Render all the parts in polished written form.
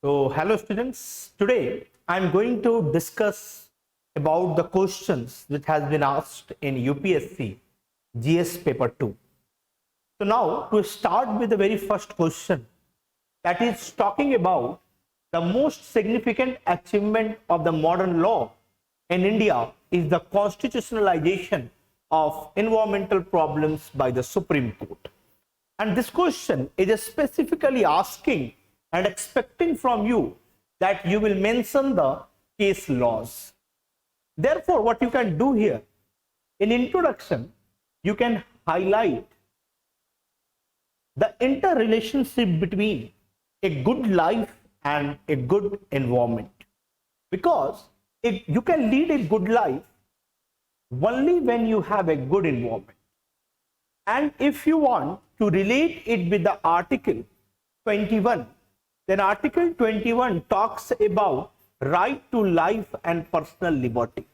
So, hello students. Today I am going to discuss about the questions which has been asked in UPSC GS paper 2. So now to start with the very first question, that is talking about the most significant achievement of the modern law in India is the constitutionalization of environmental problems by the Supreme Court. And this question is specifically asking and expecting from you that you will mention the case laws. Therefore, what you can do here in introduction, you can highlight the interrelationship between a good life and a good environment. Because you can lead a good life only when you have a good environment. And if you want to relate it with the Article 21, then Article 21 talks about right to life and personal liberty.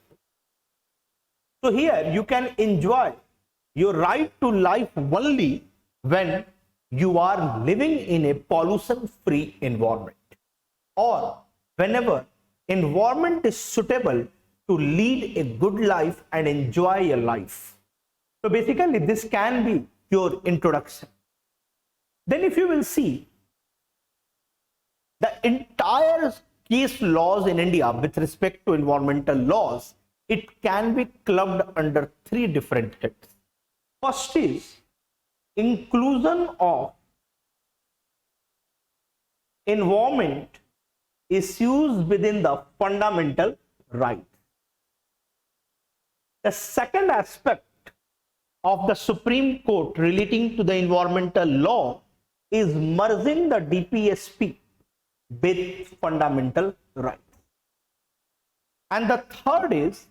So here you can enjoy your right to life only when you are living in a pollution-free environment, or whenever environment is suitable to lead a good life and enjoy a life. So basically this can be your introduction. Then if you will see the entire case laws in India with respect to environmental laws, it can be clubbed under three different heads. First is inclusion of environment issues within the fundamental rights. The second aspect of the Supreme Court relating to the environmental law is merging the DPSP with fundamental rights. And the third is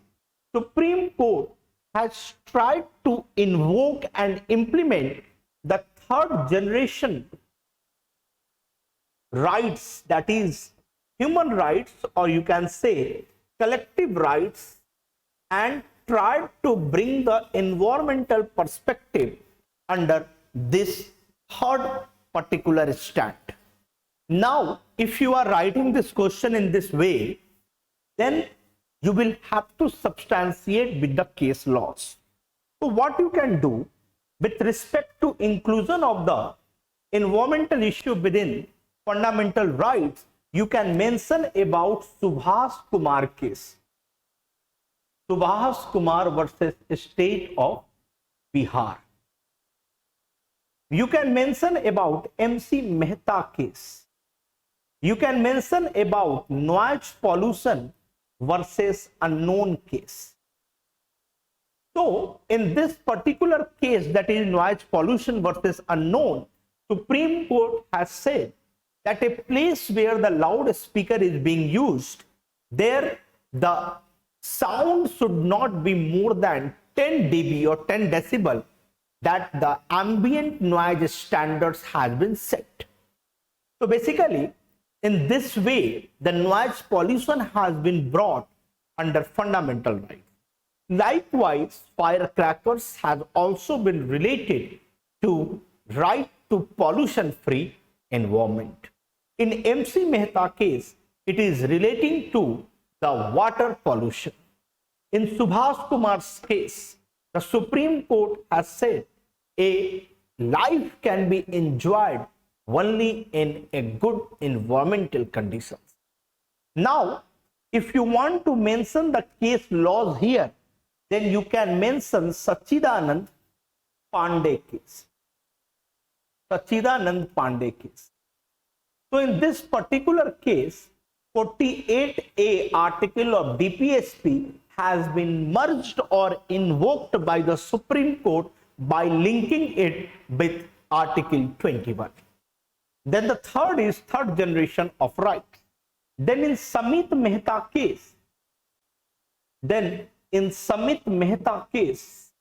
Supreme Court has tried to invoke and implement the third generation rights, that is human rights, or you can say collective rights, and tried to bring the environmental perspective under this third particular stand. Now, if you are writing this question in this way, then you will have to substantiate with the case laws. So what you can do with respect to inclusion of the environmental issue within fundamental rights, you can mention about Subhas Kumar case. Subhas Kumar versus State of Bihar. You can mention about MC Mehta case. You can mention about noise pollution versus unknown case. So in this particular case, that is noise pollution versus unknown, Supreme Court has said that a place where the loudspeaker is being used, there the sound should not be more than 10 dB or 10 decibel, that the ambient noise standards has been set. So basically, in this way, the noise pollution has been brought under fundamental rights. Likewise, firecrackers have also been related to right to pollution-free environment. In MC Mehta case, it is relating to the water pollution. In Subhas Kumar's case, the Supreme Court has said a life can be enjoyed only in a good environmental conditions. Now, if you want to mention the case laws here, then you can mention Sachidanand Pandey case. Sachidanand Pandey case. So in this particular case, 48A article of DPSP has been merged or invoked by the Supreme Court by linking it with Article 21. Then the third is third generation of rights. Then in Samit Mehta case,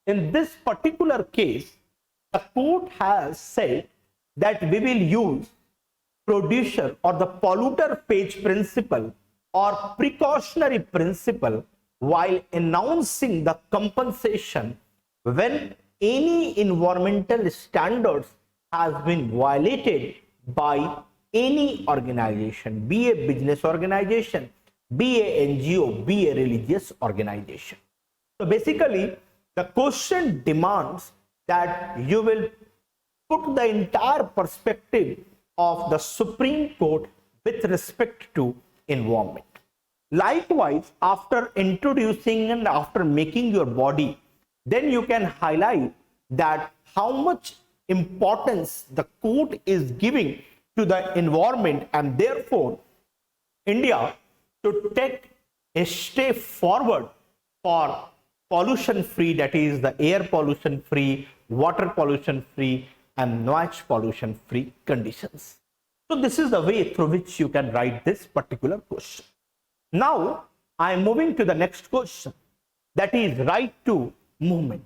in this particular case, the court has said that we will use producer or the polluter pays principle or precautionary principle while announcing the compensation when any environmental standards has been violated by any organization, be a business organization, be a NGO, be a religious organization. So basically, the question demands that you will put the entire perspective of the Supreme Court with respect to environment. Likewise, after introducing and after making your body, then you can highlight that how much importance the court is giving to the environment, and therefore India should take a step forward for pollution free, that is the air pollution free, water pollution free, and noise pollution free conditions. So this is the way through which you can write this particular question. Now I am moving to the next question, that is right to movement.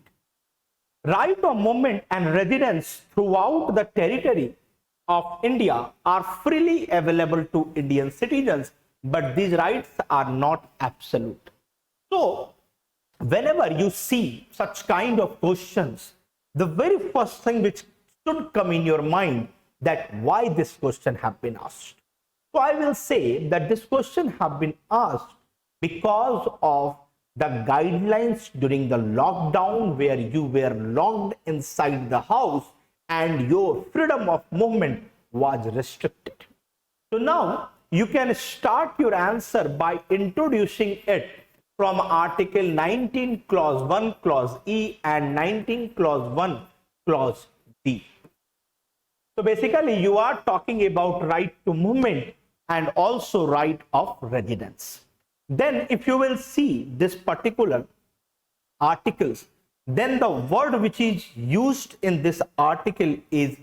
Right of movement and residence throughout the territory of India are freely available to Indian citizens, but these rights are not absolute. So whenever you see such kind of questions, the very first thing which should come in your mind, that why this question have been asked. So I will say that this question have been asked because of the guidelines during the lockdown, where you were locked inside the house and your freedom of movement was restricted. So now you can start your answer by introducing it from Article 19 Clause 1 Clause E and 19 Clause 1 Clause D. So basically you are talking about right to movement and also right of residence. Then if you will see this particular articles, then the word which is used in this article is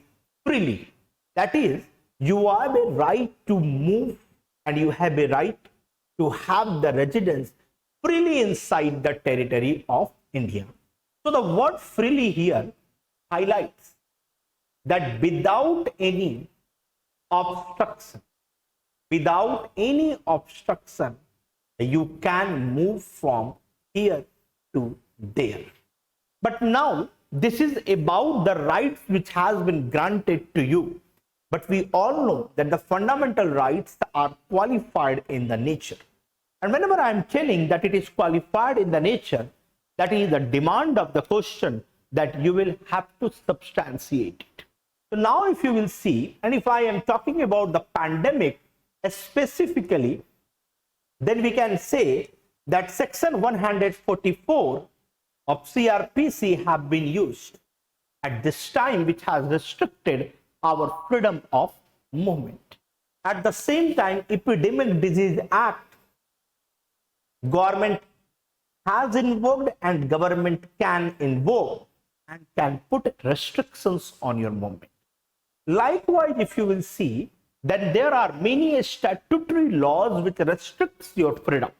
freely. That is, you have a right to move and you have a right to have the residence freely inside the territory of India. So the word freely here highlights that without any obstruction, you can move from here to there. But now this is about the rights which has been granted to you. But we all know that the fundamental rights are qualified in the nature. And whenever I am telling that it is qualified in the nature, that is the demand of the question that you will have to substantiate it. So now if you will see, and if I am talking about the pandemic specifically, then we can say that section 144 of CRPC have been used at this time, which has restricted our freedom of movement. At the same time, Epidemic Disease Act, government has invoked and government can invoke and can put restrictions on your movement. Likewise, if you will see that there are many statutory laws which restricts your freedom.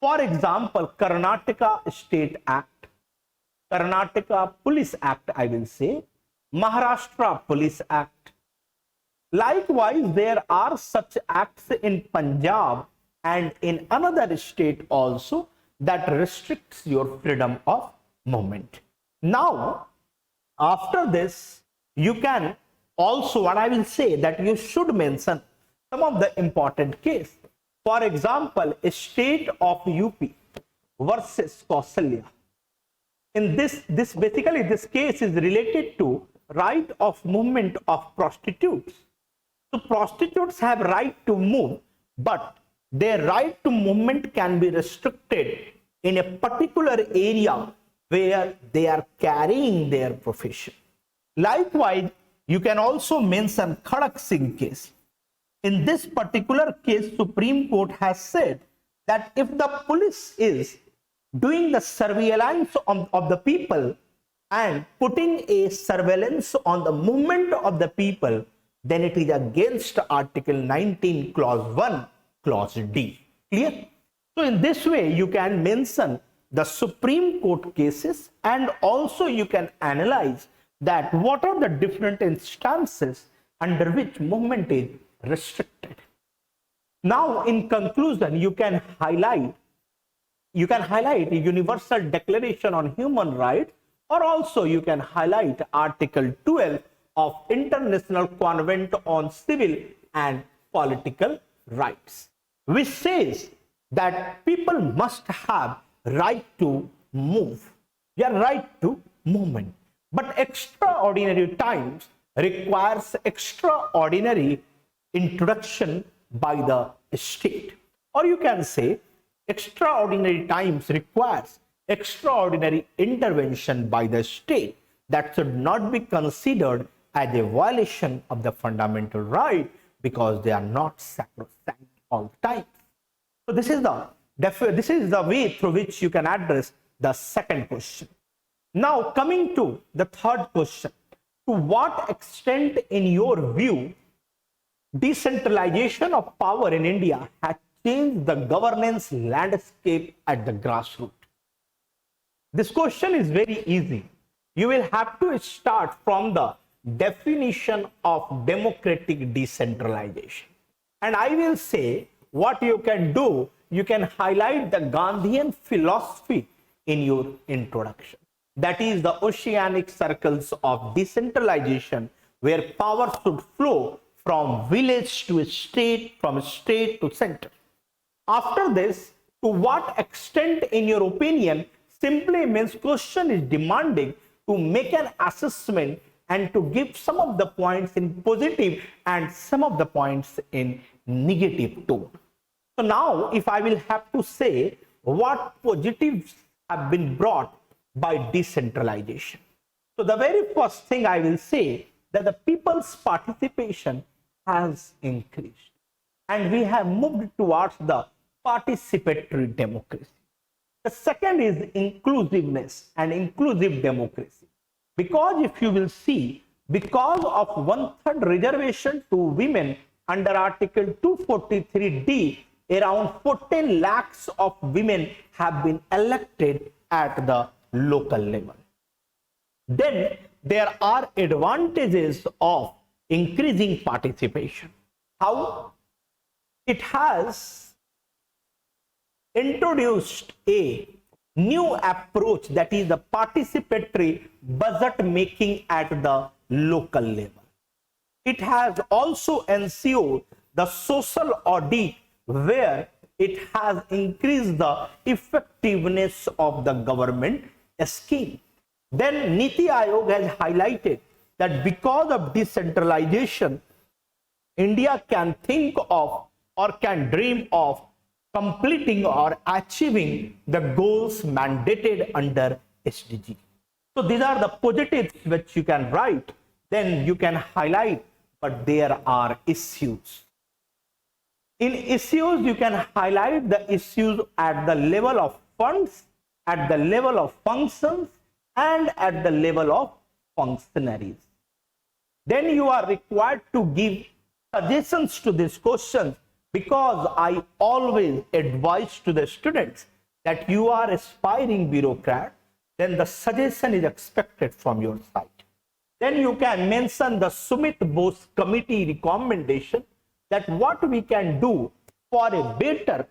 For example, Karnataka State Act, Karnataka Police Act, I will say, Maharashtra Police Act. Likewise, there are such acts in Punjab and in another state also that restricts your freedom of movement. Now, after this, you can also, what I will say, that you should mention some of the important case. For example, a state of UP versus Kausalya. In this case is related to right of movement of prostitutes. So prostitutes have right to move, but their right to movement can be restricted in a particular area where they are carrying their profession. Likewise, you can also mention Khadak Singh case. In this particular case, Supreme Court has said that if the police is doing the surveillance of the people and putting a surveillance on the movement of the people, then it is against Article 19 Clause 1 Clause D. Clear? So in this way, you can mention the Supreme Court cases, and also you can analyze that what are the different instances under which movement is restricted. Now, in conclusion, you can highlight a Universal Declaration on Human Rights, or also you can highlight Article 12 of International Convent on Civil, and political rights, which says that people must have right to move, their right to movement. But extraordinary times requires extraordinary introduction by the state. Or you can say extraordinary times requires extraordinary intervention by the state that should not be considered as a violation of the fundamental right because they are not sacrosanct all the time. So this is the way through which you can address the second question. Now coming to the third question, to what extent in your view decentralization of power in India has changed the governance landscape at the grassroots? This question is very easy. You will have to start from the definition of democratic decentralization. And I will say what you can do, you can highlight the Gandhian philosophy in your introduction. That is the oceanic circles of decentralization, where power should flow from village to state, from state to center. After this, to what extent in your opinion simply means question is demanding to make an assessment and to give some of the points in positive and some of the points in negative tone. So now if I will have to say what positives have been brought by decentralization. So the very first thing I will say that the people's participation has increased and we have moved towards the participatory democracy. The second is inclusiveness and inclusive democracy. Because if you will see, because of 1/3 reservation to women under Article 243D, around 14 lakhs of women have been elected at the local level. Then there are advantages of increasing participation. How? It has introduced a new approach, that is the participatory budget making at the local level. It has also ensured the social audit, where it has increased the effectiveness of the government scheme. Then Niti Aayog has highlighted that because of decentralization, India can think of or can dream of completing or achieving the goals mandated under SDG. So these are the positives which you can write, then you can highlight, but there are issues. In issues, you can highlight the issues at the level of funds, at the level of functions, and at the level of functionaries. Then you are required to give suggestions to these questions, because I always advise to the students that you are aspiring bureaucrat, then the suggestion is expected from your side. Then you can mention the Sumit Bose committee recommendation, that what we can do for a better,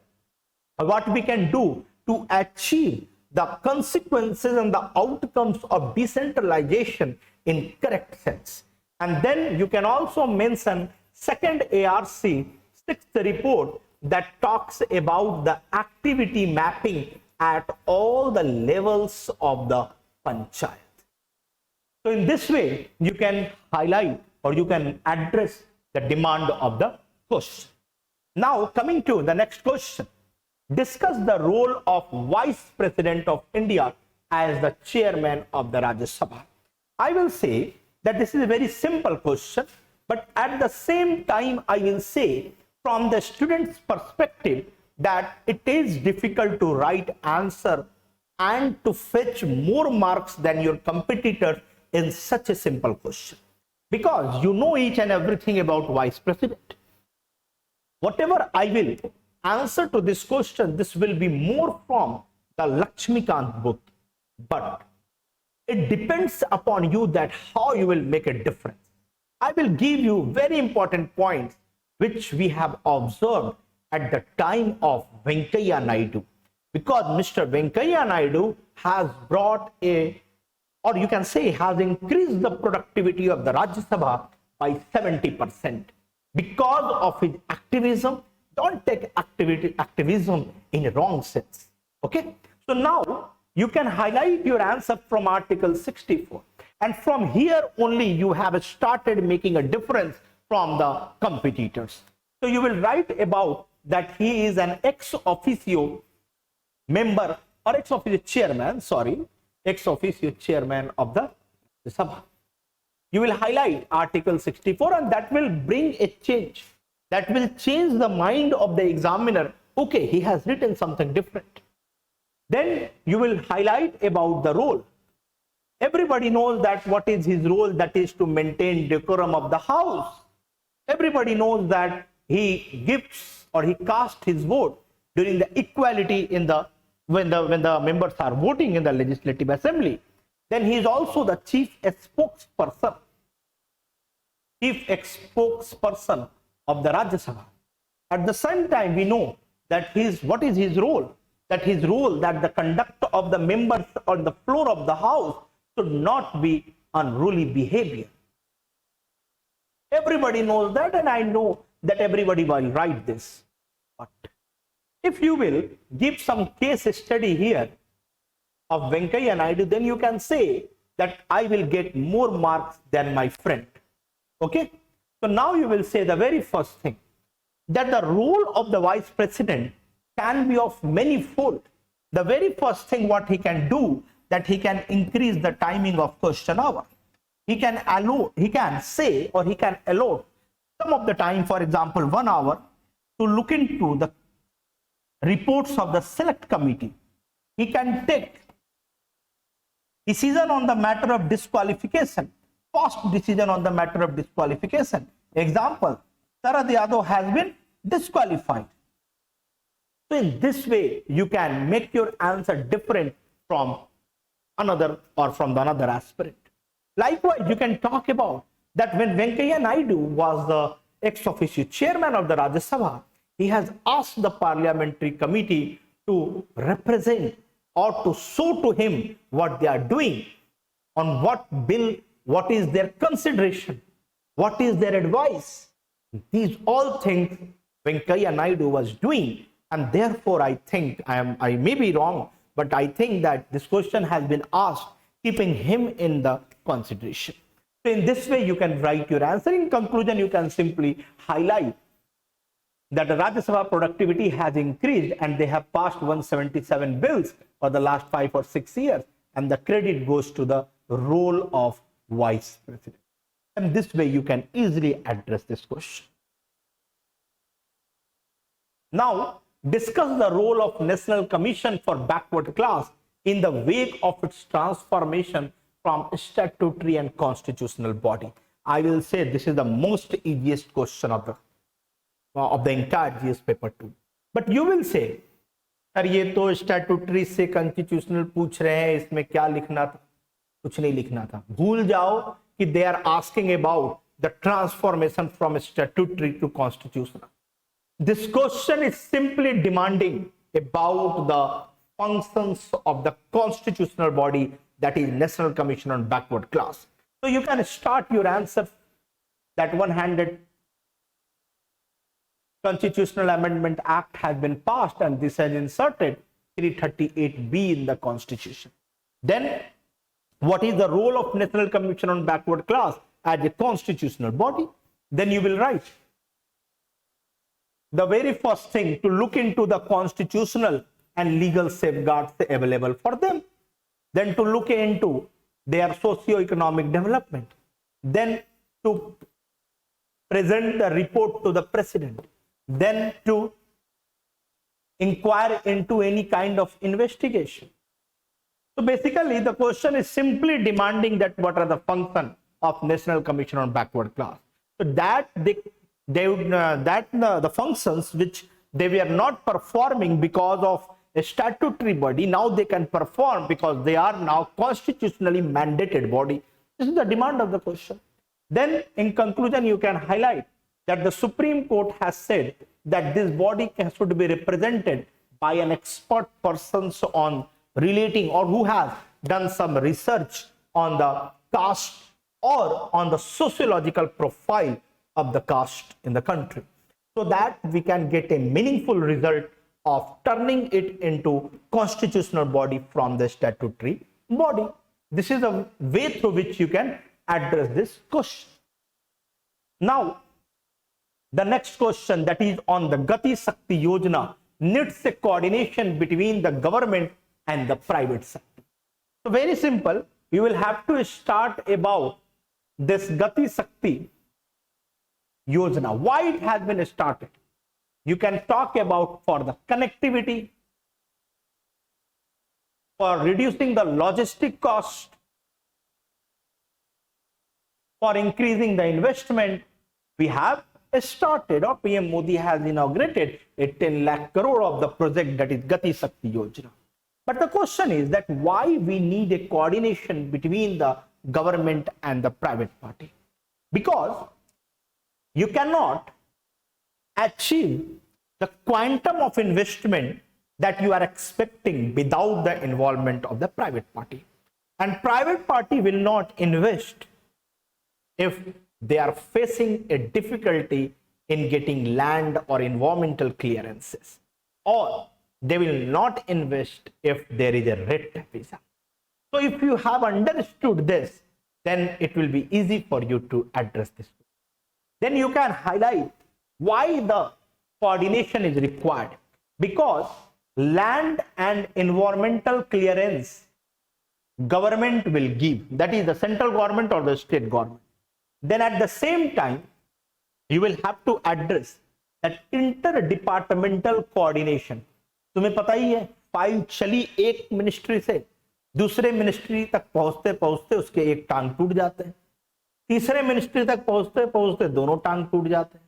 what we can do to achieve the consequences and the outcomes of decentralization in correct sense. And then you can also mention second ARC 6th report that talks about the activity mapping at all the levels of the panchayat. So in this way, you can highlight or you can address the demand of the question. Now coming to the next question, discuss the role of Vice President of India as the chairman of the Rajya Sabha. I will say that this is a very simple question, but at the same time I will say from the student's perspective that it is difficult to write answer and to fetch more marks than your competitor in such a simple question, because you know each and everything about Vice President. Whatever I will answer to this question, this will be more from the Lakshmikant book, but it depends upon you that how you will make a difference. I will give you very important points which we have observed at the time of Venkaiah Naidu, because Mr. Venkaiah Naidu has brought a, or you can say has increased the productivity of the Rajya Sabha by 70%. because of his activism. Don't take activism in a wrong sense. Okay. So now you can highlight your answer from Article 64. And from here only you have started making a difference from the competitors. So you will write about that he is an ex officio member or ex officio chairman, ex officio chairman of the Sabha. You will highlight Article 64 and that will bring a change. That will change the mind of the examiner. Okay, he has written something different. Then you will highlight about the role. Everybody knows that what is his role, that is to maintain decorum of the house. Everybody knows that he gives or he casts his vote during the equality in the when the members are voting in the legislative assembly. Then he is also the chief spokesperson of the Rajya Sabha. At the same time, we know that what is his role? That the conduct of the members on the floor of the house should not be unruly behavior. Everybody knows that, and I know that everybody will write this. But if you will give some case study here of Venkaiah Naidu, then you can say that I will get more marks than my friend. Okay. So now you will say the very first thing, that the role of the vice president can be of many fold. The very first thing what he can do, that he can increase the timing of question hour. He can say or he can allot some of the time, for example 1 hour, to look into the reports of the select committee. He can take decision on the matter of disqualification, fast decision on the matter of disqualification. Example, Sharad Yadav has been disqualified. So in this way, you can make your answer different from another or from the another aspirant. Likewise, you can talk about that when Venkaiah Naidu was the ex officio chairman of the Rajya Sabha, he has asked the parliamentary committee to represent or to show to him what they are doing, on what bill, what is their consideration, what is their advice. These all things Venkaiah Naidu was doing, and therefore I think, I may be wrong, but I think that this question has been asked keeping him in the consideration. So in this way you can write your answer. In conclusion, you can simply highlight that the Rajya Sabha productivity has increased and they have passed 177 bills for the last 5 or 6 years, and the credit goes to the role of vice president. And this way you can easily address this question. Now discuss the role of National Commission for Backward Class in the wake of its transformation from statutory and constitutional body. I will say this is the most easiest question of the entire GS paper 2. But you will say, अरे ये तो statutory से constitutional पूछ रहे हैं, इसमें क्या लिखना था? कुछ नहीं लिखना था. भूल जाओ कि they are asking about the transformation from statutory to constitutional. This question is simply demanding about the functions of the constitutional body, that is National Commission on Backward Class. So you can start your answer that one-handed Constitutional Amendment Act has been passed and this has inserted 338B in the Constitution. Then what is the role of National Commission on Backward Class as a constitutional body? Then you will write the very first thing, to look into the constitutional and legal safeguards available for them, then to look into their socio-economic development, then to present the report to the president, then to inquire into any kind of investigation. So basically the question is simply demanding that what are the functions of National Commission on Backward Class. So that the functions which they were not performing because of a statutory body, now they can perform because they are now constitutionally mandated body. This is the demand of the question. Then in conclusion you can highlight that the Supreme Court has said that this body should be represented by an expert person on relating or who has done some research on the caste or on the sociological profile of the caste in the country, so that we can get a meaningful result of turning it into constitutional body from the statutory body. This is a way through which you can address this question. Now, the next question, that is on the Gati Shakti Yojana, needs a coordination between the government and the private sector. So very simple, you will have to start about this Gati Shakti Yojana, why it has been started. You can talk about for the connectivity, for reducing the logistic cost, for increasing the investment. We have started, or PM Modi has inaugurated a 10 lakh crore of the project, that is Gati Shakti Yojana. But the question is that why we need a coordination between the government and the private party? Because you cannot achieve the quantum of investment that you are expecting without the involvement of the private party. And private party will not invest if they are facing a difficulty in getting land or environmental clearances, or they will not invest if there is a red tape visa. So if you have understood this, then it will be easy for you to address this. Then you can highlight why the coordination is required. Because land and environmental clearance government will give, that is the central government or the state government. Then at the same time, you will have to address that interdepartmental coordination. तुम्हें पता ही है, file चली एक ministry से दूसरे ministry तक पहुंचते पहुंचते उसके एक टांग टूट जाते हैं, तीसरे मिनिस्ट्री तक पहुंचते पहुंचते दोनों टांग टूट जाते हैं.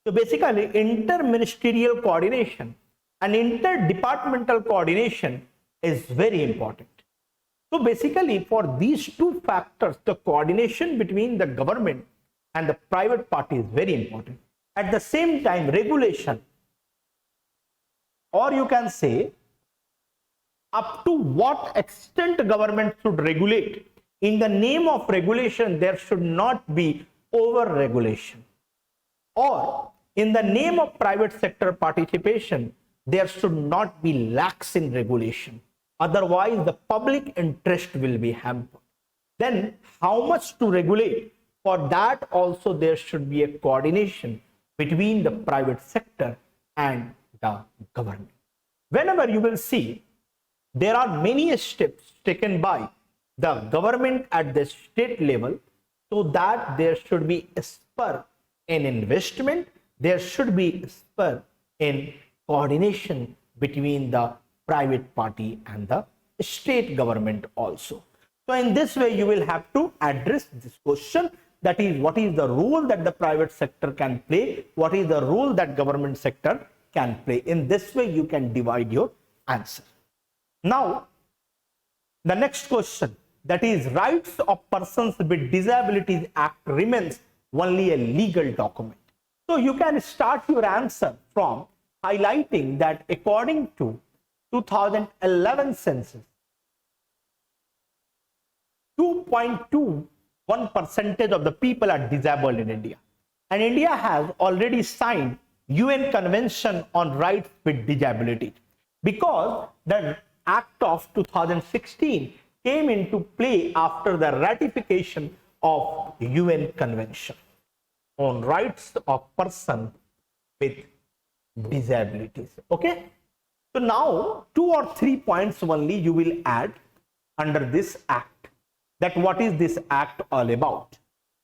So basically, inter-ministerial coordination and inter-departmental coordination is very important. So basically, for these two factors, the coordination between the government and the private party is very important. At the same time, regulation, or you can say up to what extent government should regulate. In the name of regulation, there should not be over-regulation. Or in the name of private sector participation, there should not be lax in regulation. Otherwise, the public interest will be hampered. Then how much to regulate? For that also there should be a coordination between the private sector and the government. Whenever you will see, there are many steps taken by the government at the state level, so that there should be a spur in investment, there should be a spur in coordination between the private party and the state government also. So in this way, you will have to address this question, that is, what is the role that the private sector can play, what is the role that government sector can play. In this way, you can divide your answer. Now, the next question, that is, Rights of Persons with Disabilities Act remains only a legal document. So you can start your answer from highlighting that according to 2011 census, 2.21% of the people are disabled in India. And India has already signed UN Convention on Rights with Disability, because the Act of 2016 came into play after the ratification of UN Convention on Rights of Persons with Disabilities. Okay. So now 2 or 3 points only you will add under this act, that what is this act all about.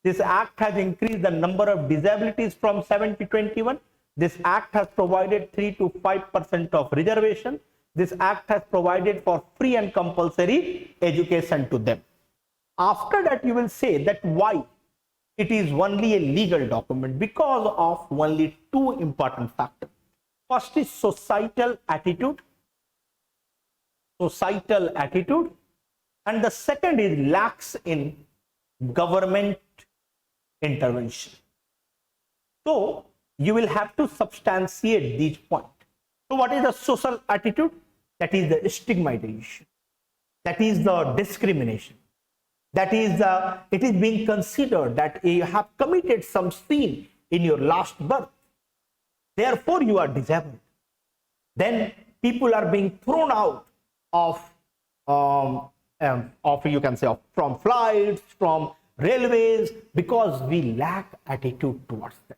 This act has increased the number of disabilities from 7 to 21. This act has provided 3 to 5% of reservation. This act has provided for free and compulsory education to them. After that, you will say that why it is only a legal document, because of only two important factors. First is societal attitude, and the second is lax in government intervention. So you will have to substantiate these points. So what is the social attitude? That is the stigmatization, that is the discrimination, that is it is being considered that you have committed some sin in your last birth. Therefore, you are disabled. Then people are being thrown out of you can say from flights, from railways, because we lack attitude towards them.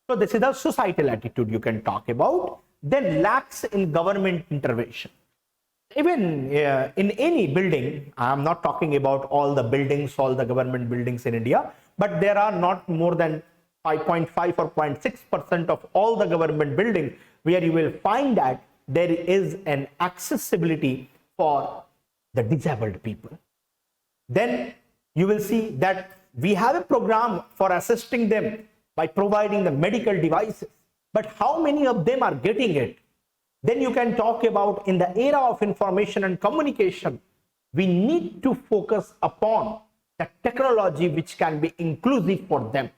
So this is the societal attitude you can talk about. Then lacks in government intervention. Even in any building, I am not talking about all the buildings, all the government buildings in India, but there are not more than 5.5 or 0.6% of all the government buildings where you will find that there is an accessibility for the disabled people. Then you will see that we have a program for assisting them by providing the medical devices, but how many of them are getting it? Then you can talk about, in the era of information and communication, we need to focus upon the technology which can be inclusive for them.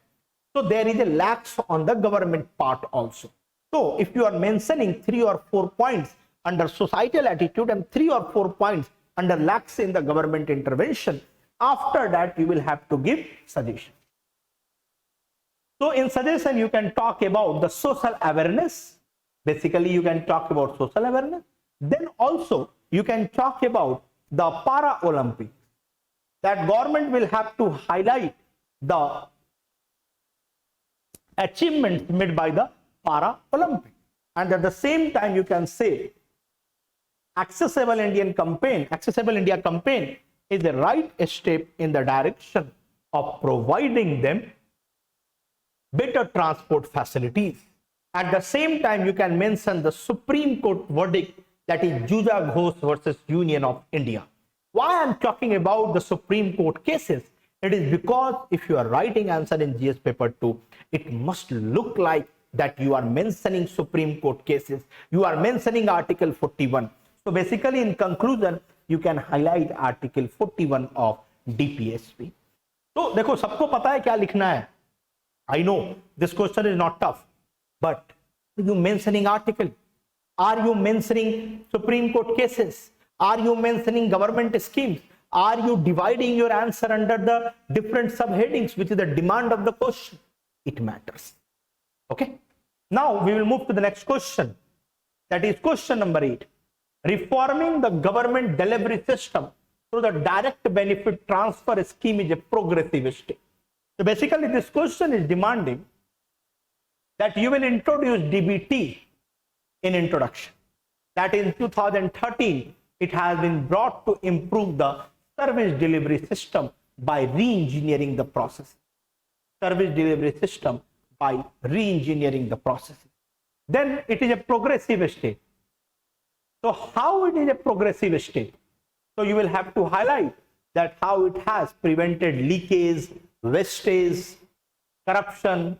So there is a lax on the government part also. So if you are mentioning 3 or 4 points under societal attitude and 3 or 4 points under lax in the government intervention, after that you will have to give suggestion. So in suggestion you can talk about the social awareness. Basically you can talk about social awareness. Then also you can talk about the Para-Olympics, that government will have to highlight the achievements made by the Para-Olympics. And at the same time you can say Accessible India campaign is the right step in the direction of providing them better transport facilities. At the same time, you can mention the Supreme Court verdict, that is Juja Ghosh versus Union of India. Why I am talking about the Supreme Court cases? It is because if you are writing answer in GS paper 2, it must look like that you are mentioning Supreme Court cases. You are mentioning Article 41. So basically in conclusion, you can highlight Article 41 of DPSP. तो देखो सबको पता है क्या लिखना है. I know this question is not tough, but are you mentioning article? Are you mentioning Supreme Court cases? Are you mentioning government schemes? Are you dividing your answer under the different subheadings, which is the demand of the question? It matters. Okay. Now we will move to the next question. That is question number 8. Reforming the government delivery system through the direct benefit transfer scheme is a progressive step. So basically this question is demanding that you will introduce DBT in introduction. That in 2013, it has been brought to improve the service delivery system by re-engineering the process. Service delivery system by re-engineering the process. Then it is a progressive step. So how it is a progressive step? So you will have to highlight that how it has prevented leakage, wastage, corruption,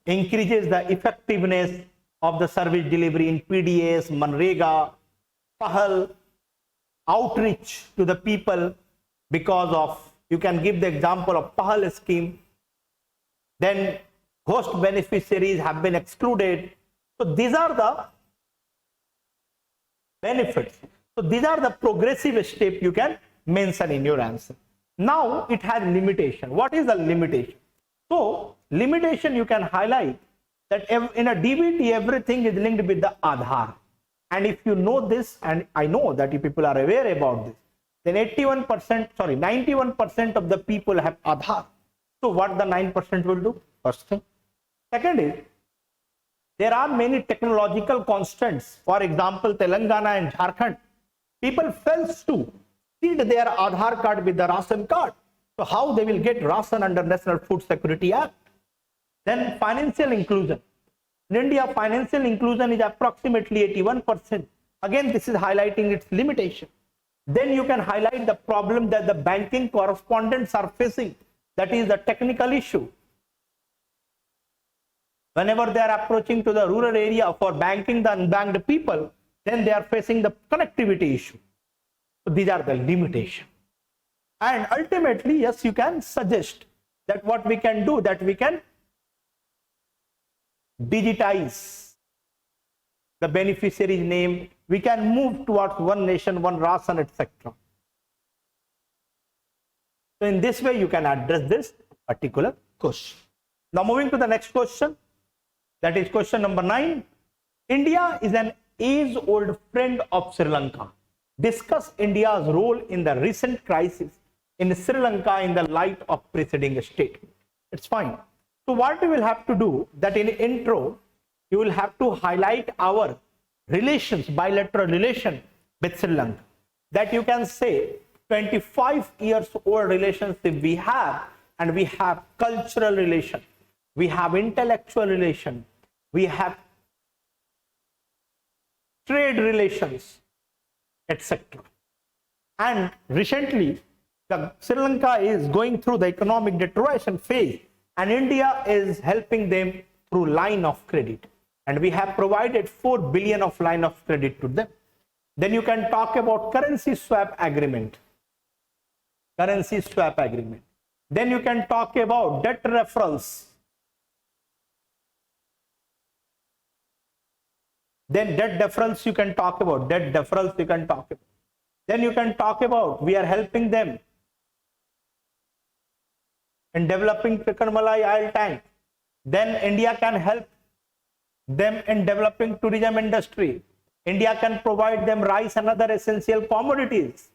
increases the effectiveness of the service delivery in PDS, Manrega, Pahal, outreach to the people because of, you can give the example of Pahal scheme. Then host beneficiaries have been excluded. So these are the benefits. So these are the progressive steps you can mention in your answer. Now it has limitation. What is the limitation? So limitation you can highlight that in a DBT everything is linked with the Aadhaar. And if you know this, and I know that you people are aware about this, then 91% of the people have Aadhaar. So what the 9% will do? First thing. Second is, there are many technological constants. For example, Telangana and Jharkhand, people fails to seed their Aadhaar card with the ration card. So how they will get ration under National Food Security Act? Then financial inclusion. In India, financial inclusion is approximately 81%. Again, this is highlighting its limitation. Then you can highlight the problem that the banking correspondents are facing. That is the technical issue. Whenever they are approaching to the rural area for banking the unbanked people, then they are facing the connectivity issue. So these are the limitations. And ultimately, yes, you can suggest that what we can do, that we can digitize the beneficiary's name. We can move towards one nation, one ration, etc. So in this way, you can address this. particular question. Now moving to the next question, that is question number 9. India is an age-old friend of Sri Lanka. Discuss India's role in the recent crisis in Sri Lanka in the light of preceding statement. It's fine. So what you will have to do, that in intro, you will have to highlight our relations, bilateral relation with Sri Lanka. That you can say 25 years old relationship we have, and we have cultural relation, we have intellectual relation, we have trade relations, etc. And recently, the Sri Lanka is going through the economic deterioration phase, and India is helping them through line of credit. And we have provided 4 billion of line of credit to them. Then you can talk about currency swap agreement. Currency swap agreement. Then you can talk about debt referrals. Then debt deferrals you can talk about. Debt deferrals you can talk about. Then you can talk about we are helping them in developing Trichinomalai oil tank. Then India can help them in developing tourism industry. India can provide them rice and other essential commodities.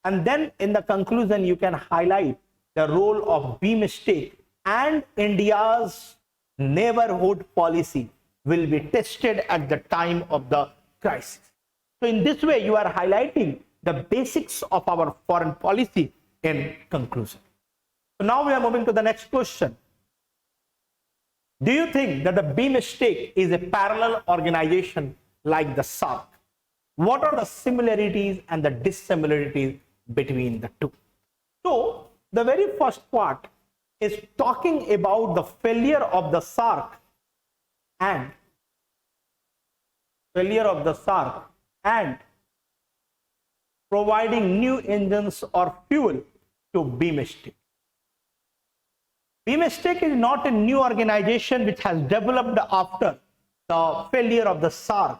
And then in the conclusion, you can highlight the role of BMSTEC and India's neighborhood policy will be tested at the time of the crisis. So in this way, you are highlighting the basics of our foreign policy in conclusion. So now we are moving to the next question. Do you think that the BMSTEC is a parallel organization like the SAARC? What are the similarities and the dissimilarities between the two? So the very first part is talking about the failure of the SAARC and providing new engines or fuel to BMSTEC. BMSTEC is not a new organization which has developed after the failure of the SAARC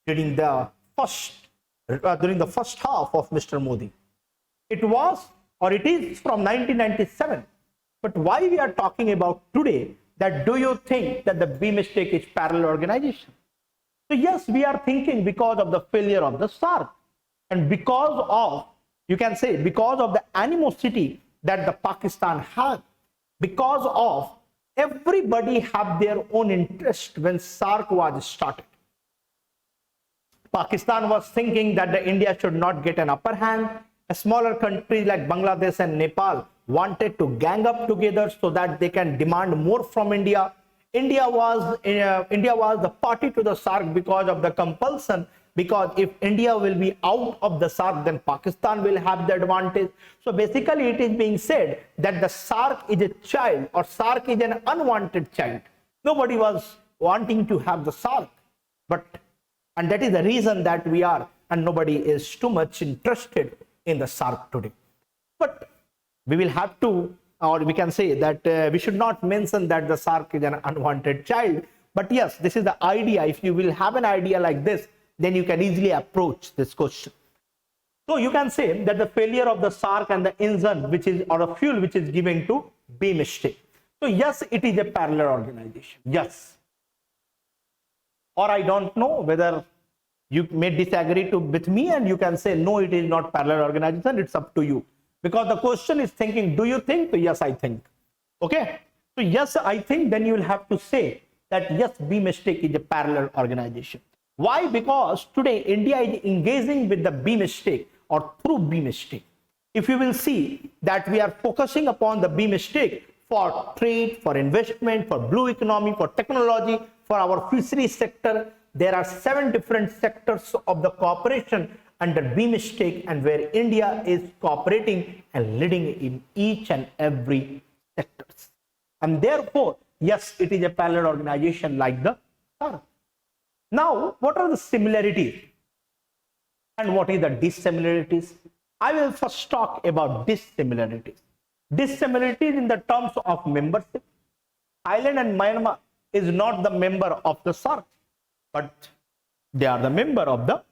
during the first half of Mr. Modi. It was, or it is, from 1997. But why we are talking about today, that do you think that the BMSTEC is parallel organization? So yes, we are thinking because of the failure of the SAARC, and because of, you can say, because of the animosity that the Pakistan had, because of everybody have their own interest when SAARC was started. Pakistan was thinking that the India should not get an upper hand. A smaller country like Bangladesh and Nepal wanted to gang up together so that they can demand more from India. India was the party to the SAARC because of the compulsion, because if India will be out of the SAARC, then Pakistan will have the advantage. So basically it is being said that the SAARC is a child, or SAARC is an unwanted child. Nobody was wanting to have the SAARC, and that is the reason that we are, and nobody is too much interested in the SAARC today. But we will have to, or we can say that we should not mention that the SAARC is an unwanted child. But yes, this is the idea. If you will have an idea like this, then you can easily approach this question. So you can say that the failure of the SAARC and the engine, which is, or a fuel which is given to BMSTEC. So yes, it is a parallel organization. Yes. Or I don't know whether you may disagree with me, and you can say no, it is not parallel organization. It's up to you, because the question is thinking, do you think? So yes, I think. Okay. So yes, I think. Then you will have to say that yes, BMSTEC is a parallel organization. Why? Because today India is engaging with the BMSTEC or through BMSTEC. If you will see that we are focusing upon the BMSTEC for trade, for investment, for blue economy, for technology, for our fisheries sector. There are 7 different sectors of the cooperation under BMSTEC, and where India is cooperating and leading in each and every sectors. And therefore, yes, it is a parallel organization like the SAARC. Now, what are the similarities and what is the dissimilarities? I will first talk about dissimilarities. Dissimilarities in the terms of membership. Thailand and Myanmar is not the member of the SAARC, but they are the member of the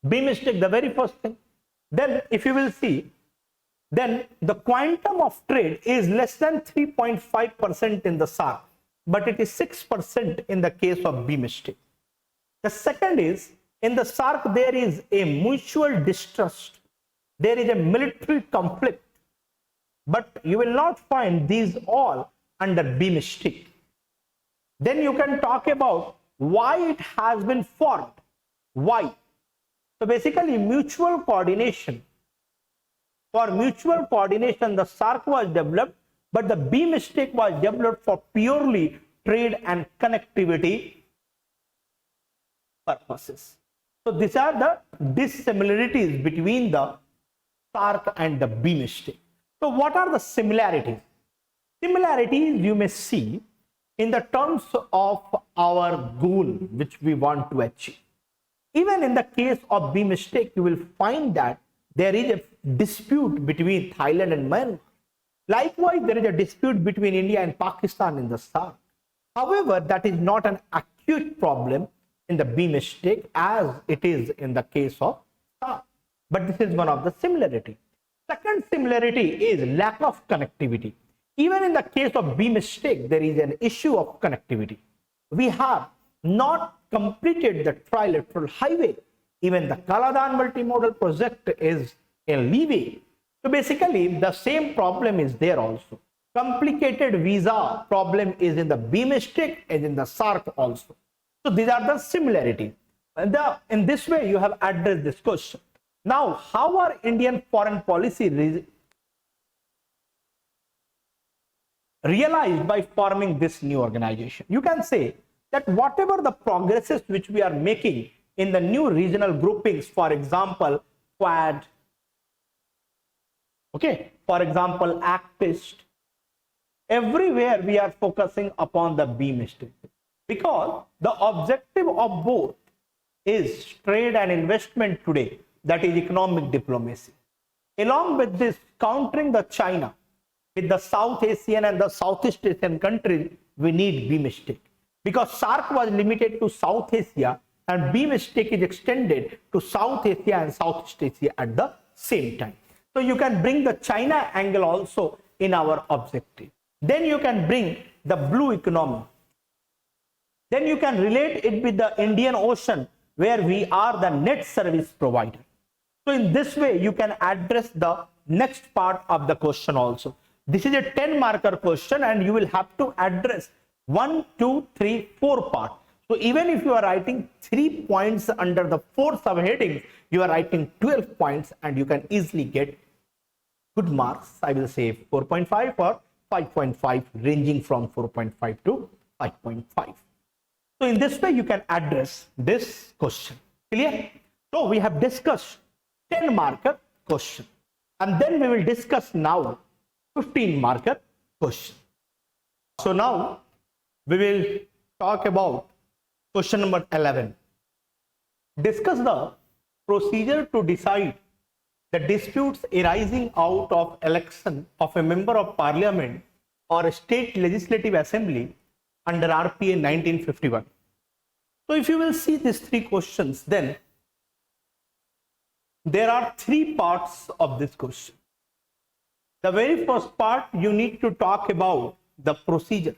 BMSTEC, the very first thing. Then if you will see then the quantum of trade is less than 3.5% in the SAARC, but it is 6% in the case of BMST. The second is, in the SAARC there is a mutual distrust, there is a military conflict, but you will not find these all under BMST. Then you can talk about why it has been formed. Why? So basically mutual coordination. For mutual coordination, the SAARC was developed, but the BMST was developed for purely trade and connectivity purposes. So these are the dissimilarities between the SAARC and the BMST. So what are the similarities? Similarities you may see in the terms of our goal which we want to achieve. Even in the case of BMST, you will find that there is a dispute between Thailand and Myanmar. Likewise, there is a dispute between India and Pakistan in the SAARC. However, that is not an acute problem in the BMST as it is in the case of SAARC. But this is one of the similarity. Second similarity is lack of connectivity. Even in the case of BMST, there is an issue of connectivity. We have not completed the trilateral highway. Even the Kaladan multimodal project is a leeway. So basically, the same problem is there also. Complicated visa problem is in the BMST and in the SAARC also. So these are the similarities. In this way, you have addressed this question. Now, how are Indian foreign policy realized by forming this new organization? You can say that whatever the progresses which we are making in the new regional groupings, for example, Quad, okay, for example, ACTist, everywhere we are focusing upon the BMST because the objective of both is trade and investment today, that is economic diplomacy. Along with this, countering the China with the South Asian and the Southeast Asian countries, we need BMST because SAARC was limited to South Asia and BMST is extended to South Asia and Southeast Asia at the same time. So you can bring the China angle also in our objective. Then you can bring the blue economy. Then you can relate it with the Indian Ocean where we are the net service provider. So in this way, you can address the next part of the question also. This is a 10 marker question and you will have to address 1, 2, 3, 4 parts. So even if you are writing 3 points under the 4 subheadings, you are writing 12 points and you can easily get good marks. I will say 4.5 or 5.5, ranging from 4.5 to 5.5. So in this way, you can address this question. Clear? So we have discussed 10 marker question and then we will discuss now 15 marker question. So now we will talk about question number 11. Discuss the procedure to decide the disputes arising out of election of a member of parliament or a state legislative assembly under RPA 1951. So if you will see these 3 questions, then there are 3 parts of this question. The very first part, you need to talk about the procedure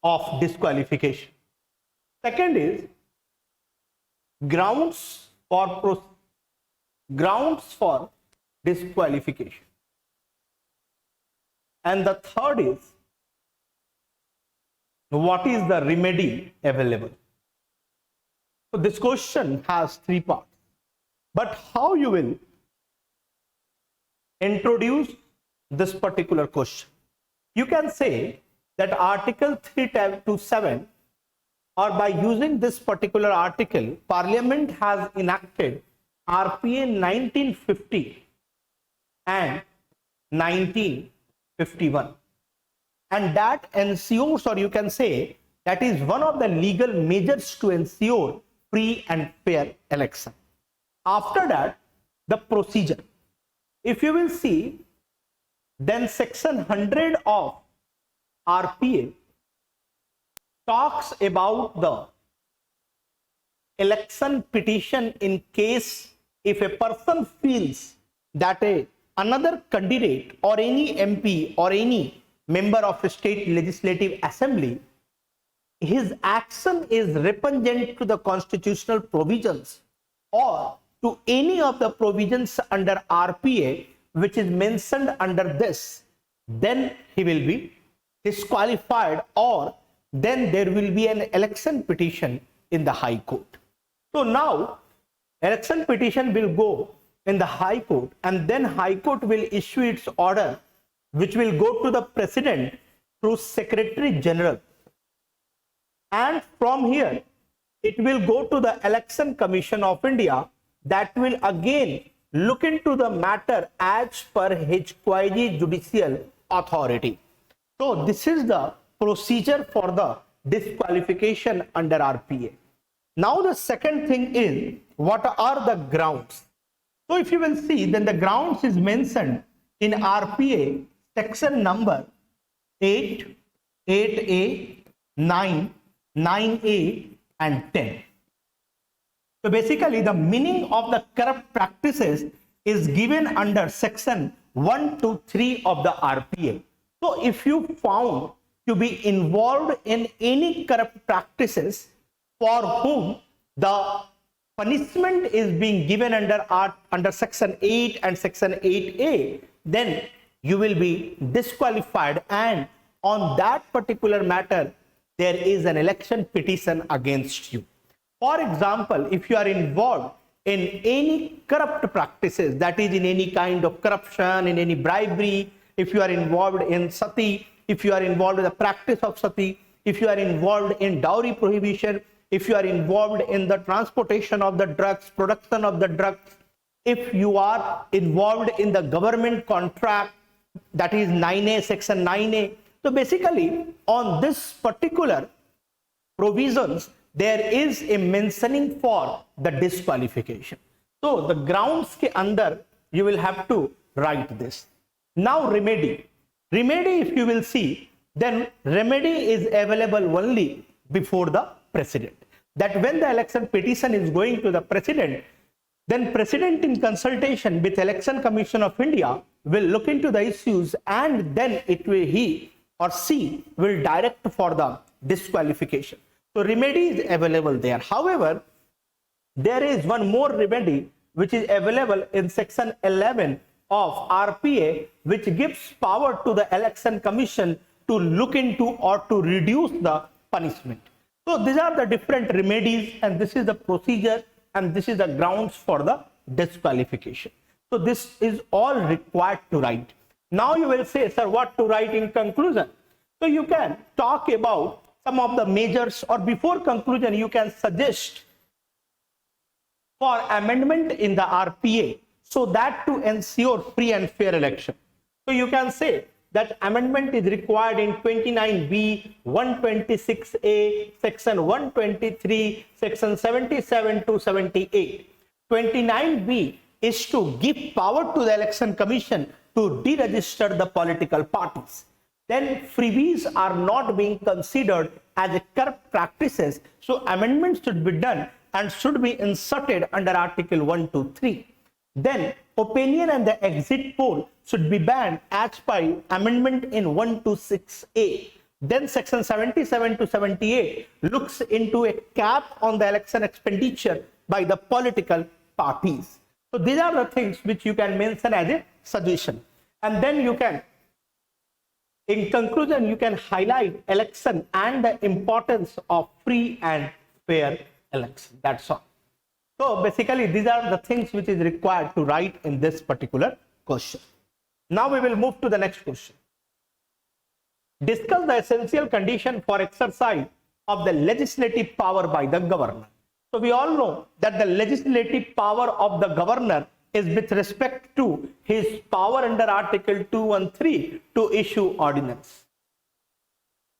of disqualification. Second is grounds for disqualification. And the third is what is the remedy available. So this question has 3 parts. But how you will introduce this particular question? You can say that Article 327, or by using this particular article, Parliament has enacted RPA 1950 and 1951. And that ensures, or you can say, that is one of the legal measures to ensure free and fair election. After that, the procedure. If you will see, then section 100 of RPA talks about the election petition in case if a person feels that another candidate or any MP or any member of a state legislative assembly, his action is repugnant to the constitutional provisions or to any of the provisions under RPA which is mentioned under this, then he will be disqualified, or then there will be an election petition in the High Court. So now election petition will go in the High Court, and then High Court will issue its order, which will go to the President through Secretary General, and from here it will go to the Election Commission of India, that will again look into the matter as per his quasi judicial authority. So this is the procedure for the disqualification under RPA. Now the second thing is, what are the grounds? So if you will see, then the grounds is mentioned in RPA section number 8, 8A, 9, 9A and 10. So basically the meaning of the corrupt practices is given under section 1 to 3 of the RPA. So if you found to be involved in any corrupt practices for whom the punishment is being given under section 8 and section 8A, then you will be disqualified, and on that particular matter there is an election petition against you. For example, if you are involved in any corrupt practices, that is in any kind of corruption, in any bribery, if you are involved in sati, if you are involved in the practice of sati, if you are involved in dowry prohibition, if you are involved in the transportation of the drugs, production of the drugs, if you are involved in the government contract, that is 9A, section 9A. So basically on this particular provisions, there is a mentioning for the disqualification. So the grounds ke under you will have to write this. Now remedy. Remedy, if you will see, then remedy is available only before the President. That when the election petition is going to the President, then President in consultation with Election Commission of India will look into the issues, and then he or she will direct for the disqualification. So remedy is available there. However, there is one more remedy which is available in section 11 of RPA, which gives power to the Election Commission to look into or to reduce the punishment. So these are the different remedies, and this is the procedure, and this is the grounds for the disqualification. So this is all required to write. Now you will say, sir, what to write in conclusion? So you can talk about some of the measures, or before conclusion you can suggest for amendment in the RPA, so that to ensure free and fair election. So you can say that amendment is required in 29B, 126A, section 123, section 77 to 78. 29B is to give power to the Election Commission to deregister the political parties. Then freebies are not being considered as corrupt practices, so amendments should be done and should be inserted under Article 1 to 3. Then opinion and the exit poll should be banned as per amendment in 1 to 6A. Then section 77 to 78 looks into a cap on the election expenditure by the political parties. So these are the things which you can mention as a suggestion. And then you can, in conclusion, you can highlight election and the importance of free and fair election. That's all. So basically these are the things which is required to write in this particular question. Now we will move to the next question. Discuss the essential condition for exercise of the legislative power by the governor. So we all know that the legislative power of the governor is with respect to his power under Article 213 to issue ordinance.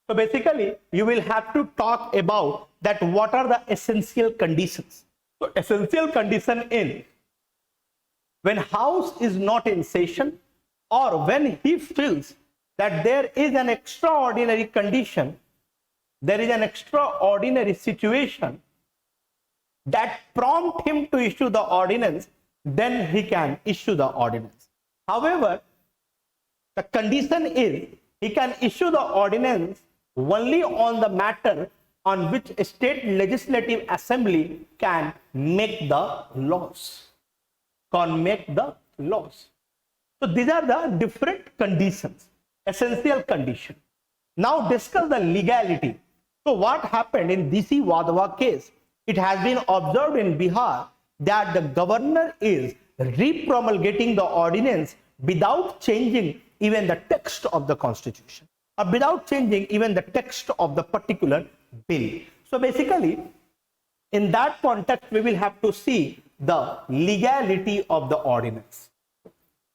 So basically you will have to talk about that what are the essential conditions. So essential condition in when House is not in session, or when he feels that there is an extraordinary condition, there is an extraordinary situation that prompt him to issue the ordinance, then he can issue the ordinance. However, the condition is he can issue the ordinance only on the matter on which a state legislative assembly can make the laws. Can make the laws. So these are the different conditions, essential condition. Now discuss the legality. So what happened in DC Wadhwa case? It has been observed in Bihar that the governor is repromulgating the ordinance without changing even the text of the constitution, or without changing even the text of the particular bill. So basically, in that context, we will have to see the legality of the ordinance.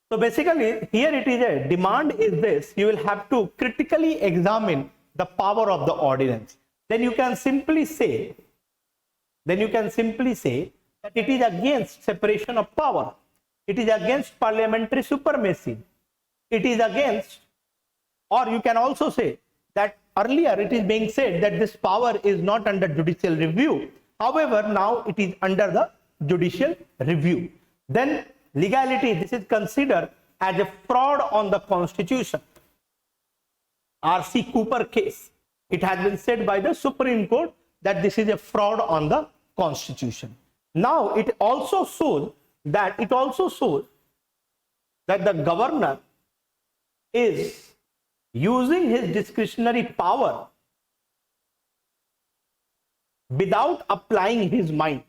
So basically, here it is a demand is this: you will have to critically examine the power of the ordinance. Then you can simply say that it is against separation of power. It is against parliamentary supremacy. It is against, or you can also say that earlier it is being said that this power is not under judicial review. However, now it is under the judicial review. Then legality, this is considered as a fraud on the constitution. R.C. Cooper case, it has been said by the Supreme Court that this is a fraud on the constitution. Now it also shows that the governor is using his discretionary power without applying his mind,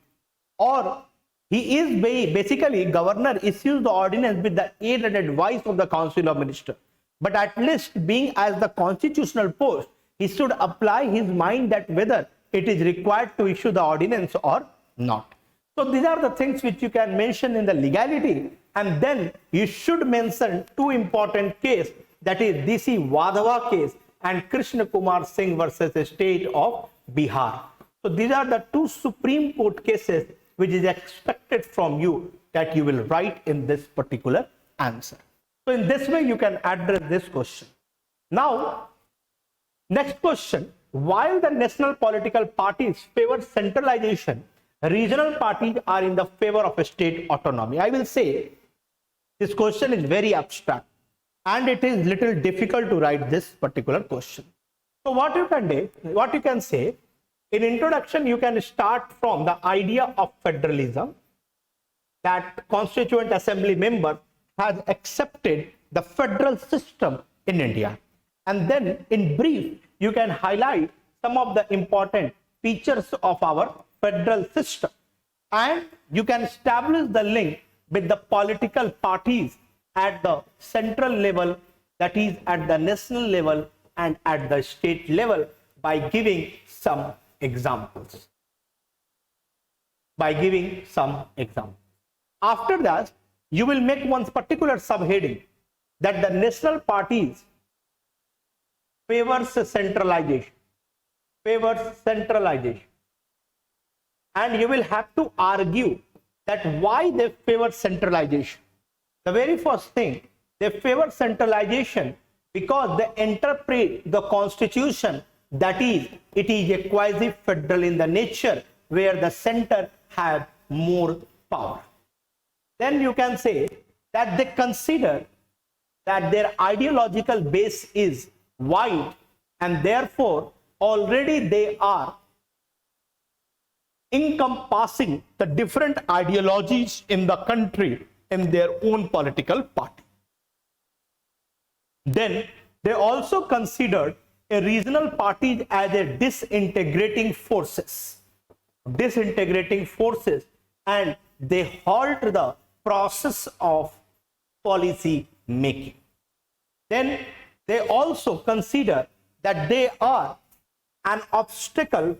or he is basically governor issues the ordinance with the aid and advice of the council of ministers, but at least being as the constitutional post, he should apply his mind that whether it is required to issue the ordinance or not. So these are the things which you can mention in the legality, and then you should mention two important cases, that is DC Wadhwa case and Krishna Kumar Singh versus the state of Bihar. So these are the two Supreme Court cases which is expected from you that you will write in this particular answer. So in this way you can address this question. Now, next question: while the national political parties favor centralization, regional parties are in the favor of a state autonomy. I will say this question is very abstract and it is little difficult to write this particular question. So what you can say in introduction, you can start from the idea of federalism, that constituent assembly member has accepted the federal system in India, and then in brief you can highlight some of the important features of our federal system, and you can establish the link with the political parties at the central level, that is at the national level and at the state level, by giving some examples. After that, you will make one particular subheading that the national parties favors centralization, and you will have to argue that why they favor centralization. The very first thing, they favor centralization because they interpret the constitution, that is, it is a quasi-federal in the nature, where the center have more power. Then you can say that they consider that their ideological base is wide, and therefore already they are encompassing the different ideologies in the country in their own political party. Then they also considered a regional party as a disintegrating forces, and they halt the process of policy making. Then they also consider that they are an obstacle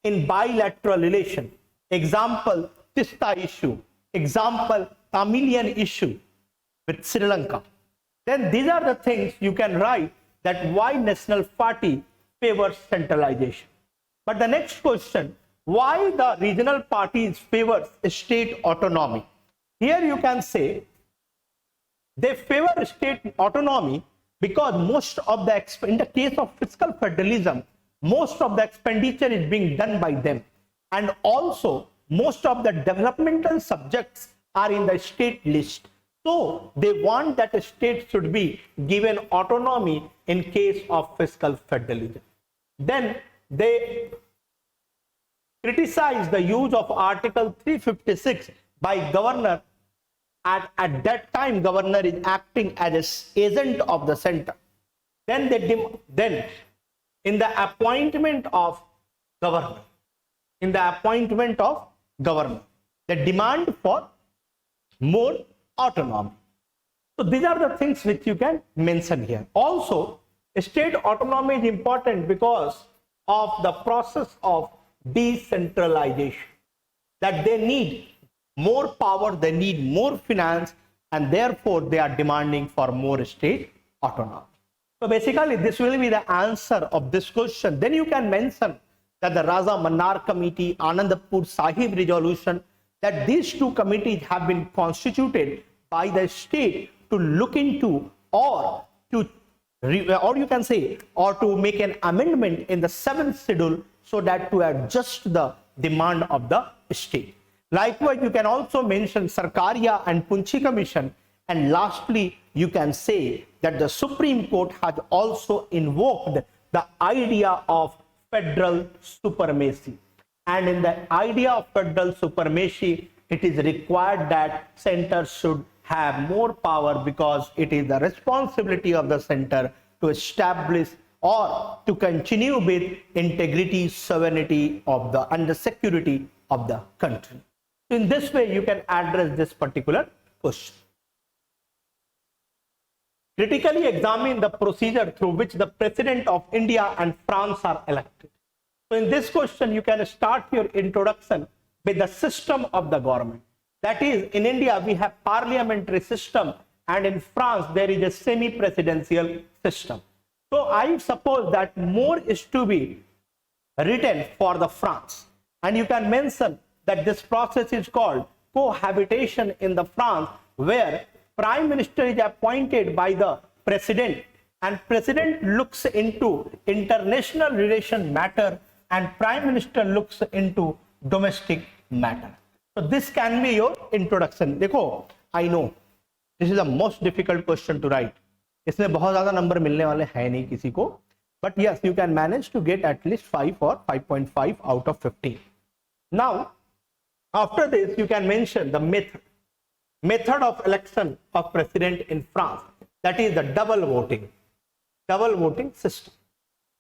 in bilateral relation. Example, Tista issue. Example, Tamilian issue with Sri Lanka. Then these are the things you can write, that why national party favors centralization. But the next question, why the regional parties favors state autonomy? Here you can say they favor state autonomy because most of the, in the case of fiscal federalism, most of the expenditure is being done by them, and also most of the developmental subjects are in the state list. So they want that a state should be given autonomy in case of fiscal federalism. Then they criticize the use of Article 356 by governor. At that time, governor is acting as an agent of the center. Then in the appointment of governor, they demand for more autonomy. So these are the things which you can mention here. Also, state autonomy is important because of the process of decentralization, that they need more power, they need more finance, and therefore they are demanding for more state autonomy. So basically this will be the answer of this question. Then you can mention that the Raja Mannar Committee, Anandpur Sahib resolution, that these two committees have been constituted by the state to look into or to make an amendment in the 7th schedule so that to adjust the demand of the state. Likewise, you can also mention Sarkaria and Punchi Commission, and lastly you can say that the Supreme Court has also invoked the idea of federal supremacy. And in the idea of federal supremacy, it is required that center should have more power because it is the responsibility of the center to establish or to continue with integrity, sovereignty of the and the security of the country. So in this way, you can address this particular question. Critically examine the procedure through which the President of India and France are elected. So in this question, you can start your introduction with the system of the government. That is, in India, we have parliamentary system, and in France, there is a semi-presidential system. So I suppose that more is to be written for the France. And you can mention that this process is called cohabitation in the France, where Prime Minister is appointed by the President, and President looks into international relation matter, and Prime Minister looks into domestic matter. So this can be your introduction. देखो, I know this is the most difficult question to write. इसमें बहुत ज़्यादा number मिलने वाले हैं नहीं किसी को, but yes, you can manage to get at least 5 or 5.5 out of 15. Now, after this, you can mention the method of election of president in France. That is the double voting system.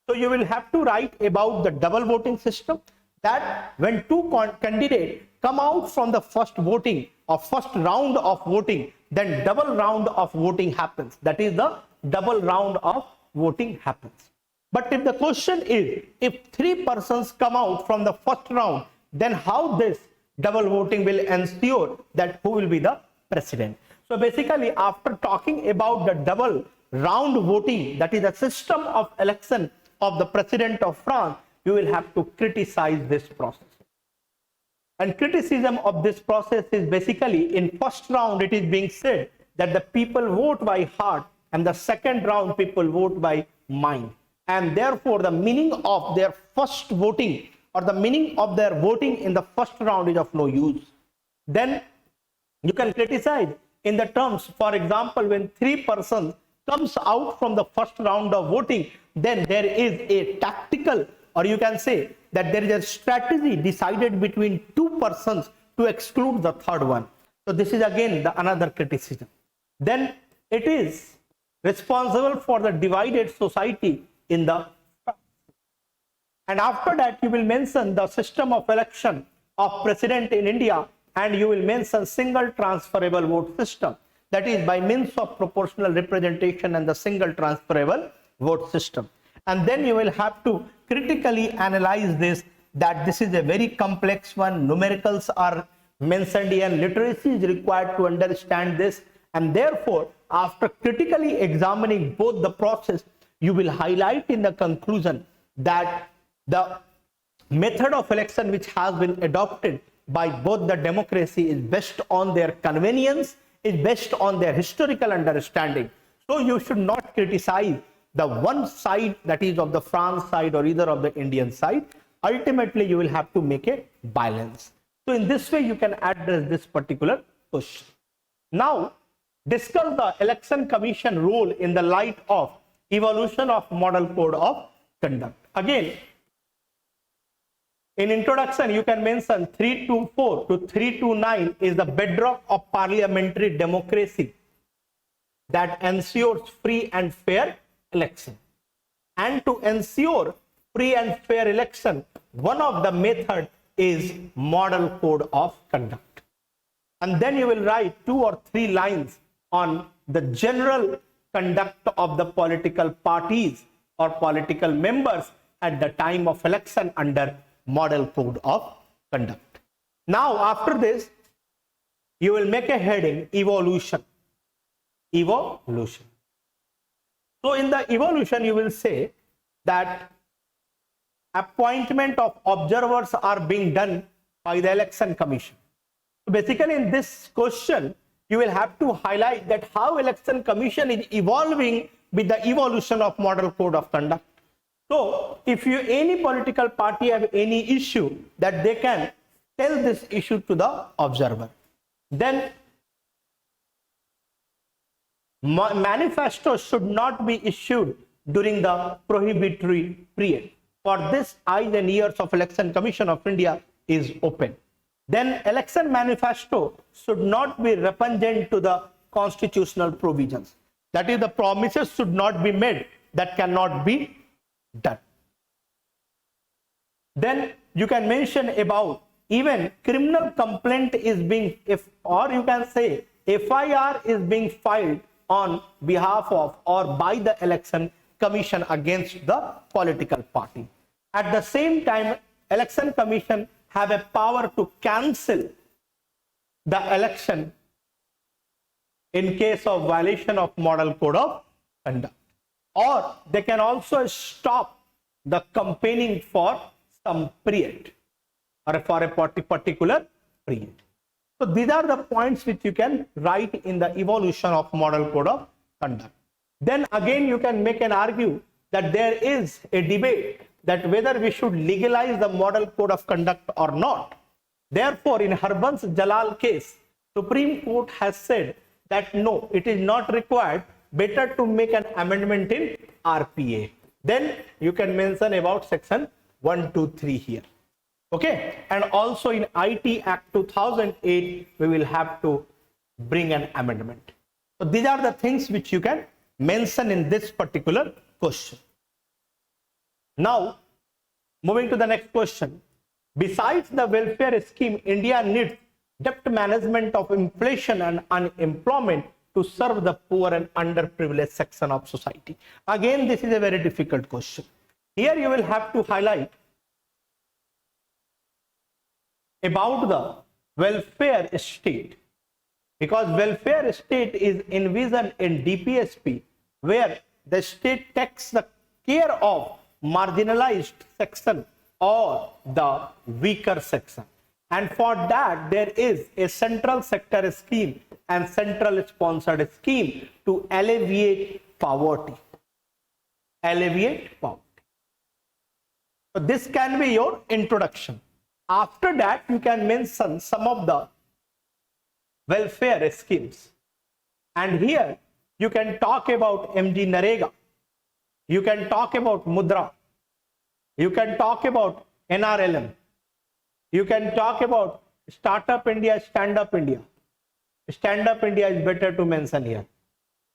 So you will have to write about the double voting system, that when two candidates come out from the first voting or first round of voting, then double round of voting happens. That is the double round of voting happens. But if the question is, if 3 persons come out from the first round, then how this double voting will ensure that who will be the president? So basically, after talking about the double round voting, that is the system of election of the president of France, you will have to criticize this process. And criticism of this process is basically, in first round it is being said that the people vote by heart, and the second round people vote by mind, and therefore the meaning of their first voting or the meaning of their voting in the first round is of no use. Then you can criticize in the terms, for example, when 3 persons comes out from the first round of voting, then there is a tactical, or you can say that there is a strategy decided between 2 persons to exclude the third one. So this is again another criticism. Then it is responsible for the divided society in the. And after that, you will mention the system of election of president in India, and you will mention single transferable vote system, that is by means of proportional representation and the single transferable vote system. And then you will have to critically analyze this, that this is a very complex one. Numericals are mentioned here, literacy is required to understand this, and therefore after critically examining both the process, you will highlight in the conclusion that the method of election which has been adopted by both the democracy is based on their convenience, is based on their historical understanding. So you should not criticize the one side, that is of the France side or either of the Indian side. Ultimately, you will have to make a balance. So in this way, you can address this particular question. Now, discuss the election commission role in the light of evolution of model code of conduct. Again, in introduction, you can mention 324 to 329 is the bedrock of parliamentary democracy that ensures free and fair election. And to ensure free and fair election, one of the method is model code of conduct. And then you will write 2 or 3 lines on the general conduct of the political parties or political members at the time of election under model code of conduct. Now, after this, you will make a heading evolution. Evolution. So in the evolution, you will say that appointment of observers are being done by the election commission. So basically, in this question, you will have to highlight that how election commission is evolving with the evolution of model code of conduct. So if any political party have any issue, that they can tell this issue to the observer. Then manifesto should not be issued during the prohibitory period. For this, eyes and ears of Election Commission of India is open. Then election manifesto should not be repugnant to the constitutional provisions. That is, the promises should not be made that cannot be done. Then you can mention about even criminal complaint is being, or you can say FIR is being filed on behalf of or by the election commission against the political party. At the same time, election commission have a power to cancel the election in case of violation of model code of conduct, or they can also stop the campaigning for some period or for a particular period. So these are the points which you can write in the evolution of model code of conduct. Then again, you can make an argue that there is a debate that whether we should legalize the model code of conduct or not. Therefore, in Harbans Jalal case, Supreme Court has said that no, it is not required, better to make an amendment in RPA. Then you can mention about section 123 here. Okay, and also in IT Act 2008, we will have to bring an amendment. So these are the things which you can mention in this particular question. Now, moving to the next question. Besides the welfare scheme, India needs debt management of inflation and unemployment to serve the poor and underprivileged section of society. Again, this is a very difficult question. Here you will have to highlight about the welfare state, because welfare state is envisioned in DPSP, where the state takes the care of marginalized section or the weaker section, and for that there is a central sector scheme and central sponsored scheme to alleviate poverty. So this can be your introduction. After that, you can mention some of the welfare schemes, and here you can talk about MG Narega, you can talk about Mudra, you can talk about NRLM, you can talk about Startup India, Stand Up India. Stand Up India is better to mention here.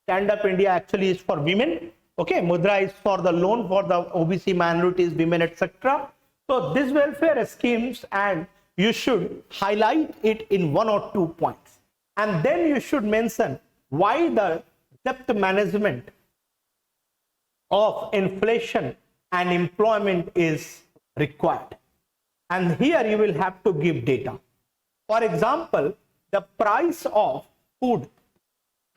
Stand Up India actually is for women. Okay, Mudra is for the loan for the OBC minorities, women, etc. So these welfare schemes, and you should highlight it in 1 or 2 points. And then you should mention why the debt management of inflation and employment is required. And here you will have to give data. For example, the price of food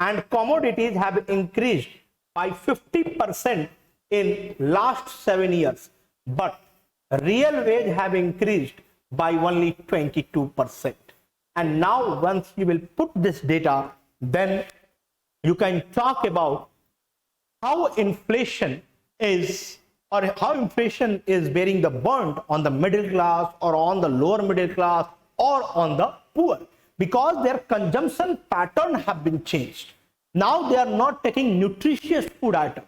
and commodities have increased by 50% in last 7 years, but real wage have increased by only 22%. And now once you will put this data, then you can talk about how inflation is, or how inflation is bearing the burden on the middle class or on the lower middle class or on the poor, because their consumption pattern have been changed. Now they are not taking nutritious food items.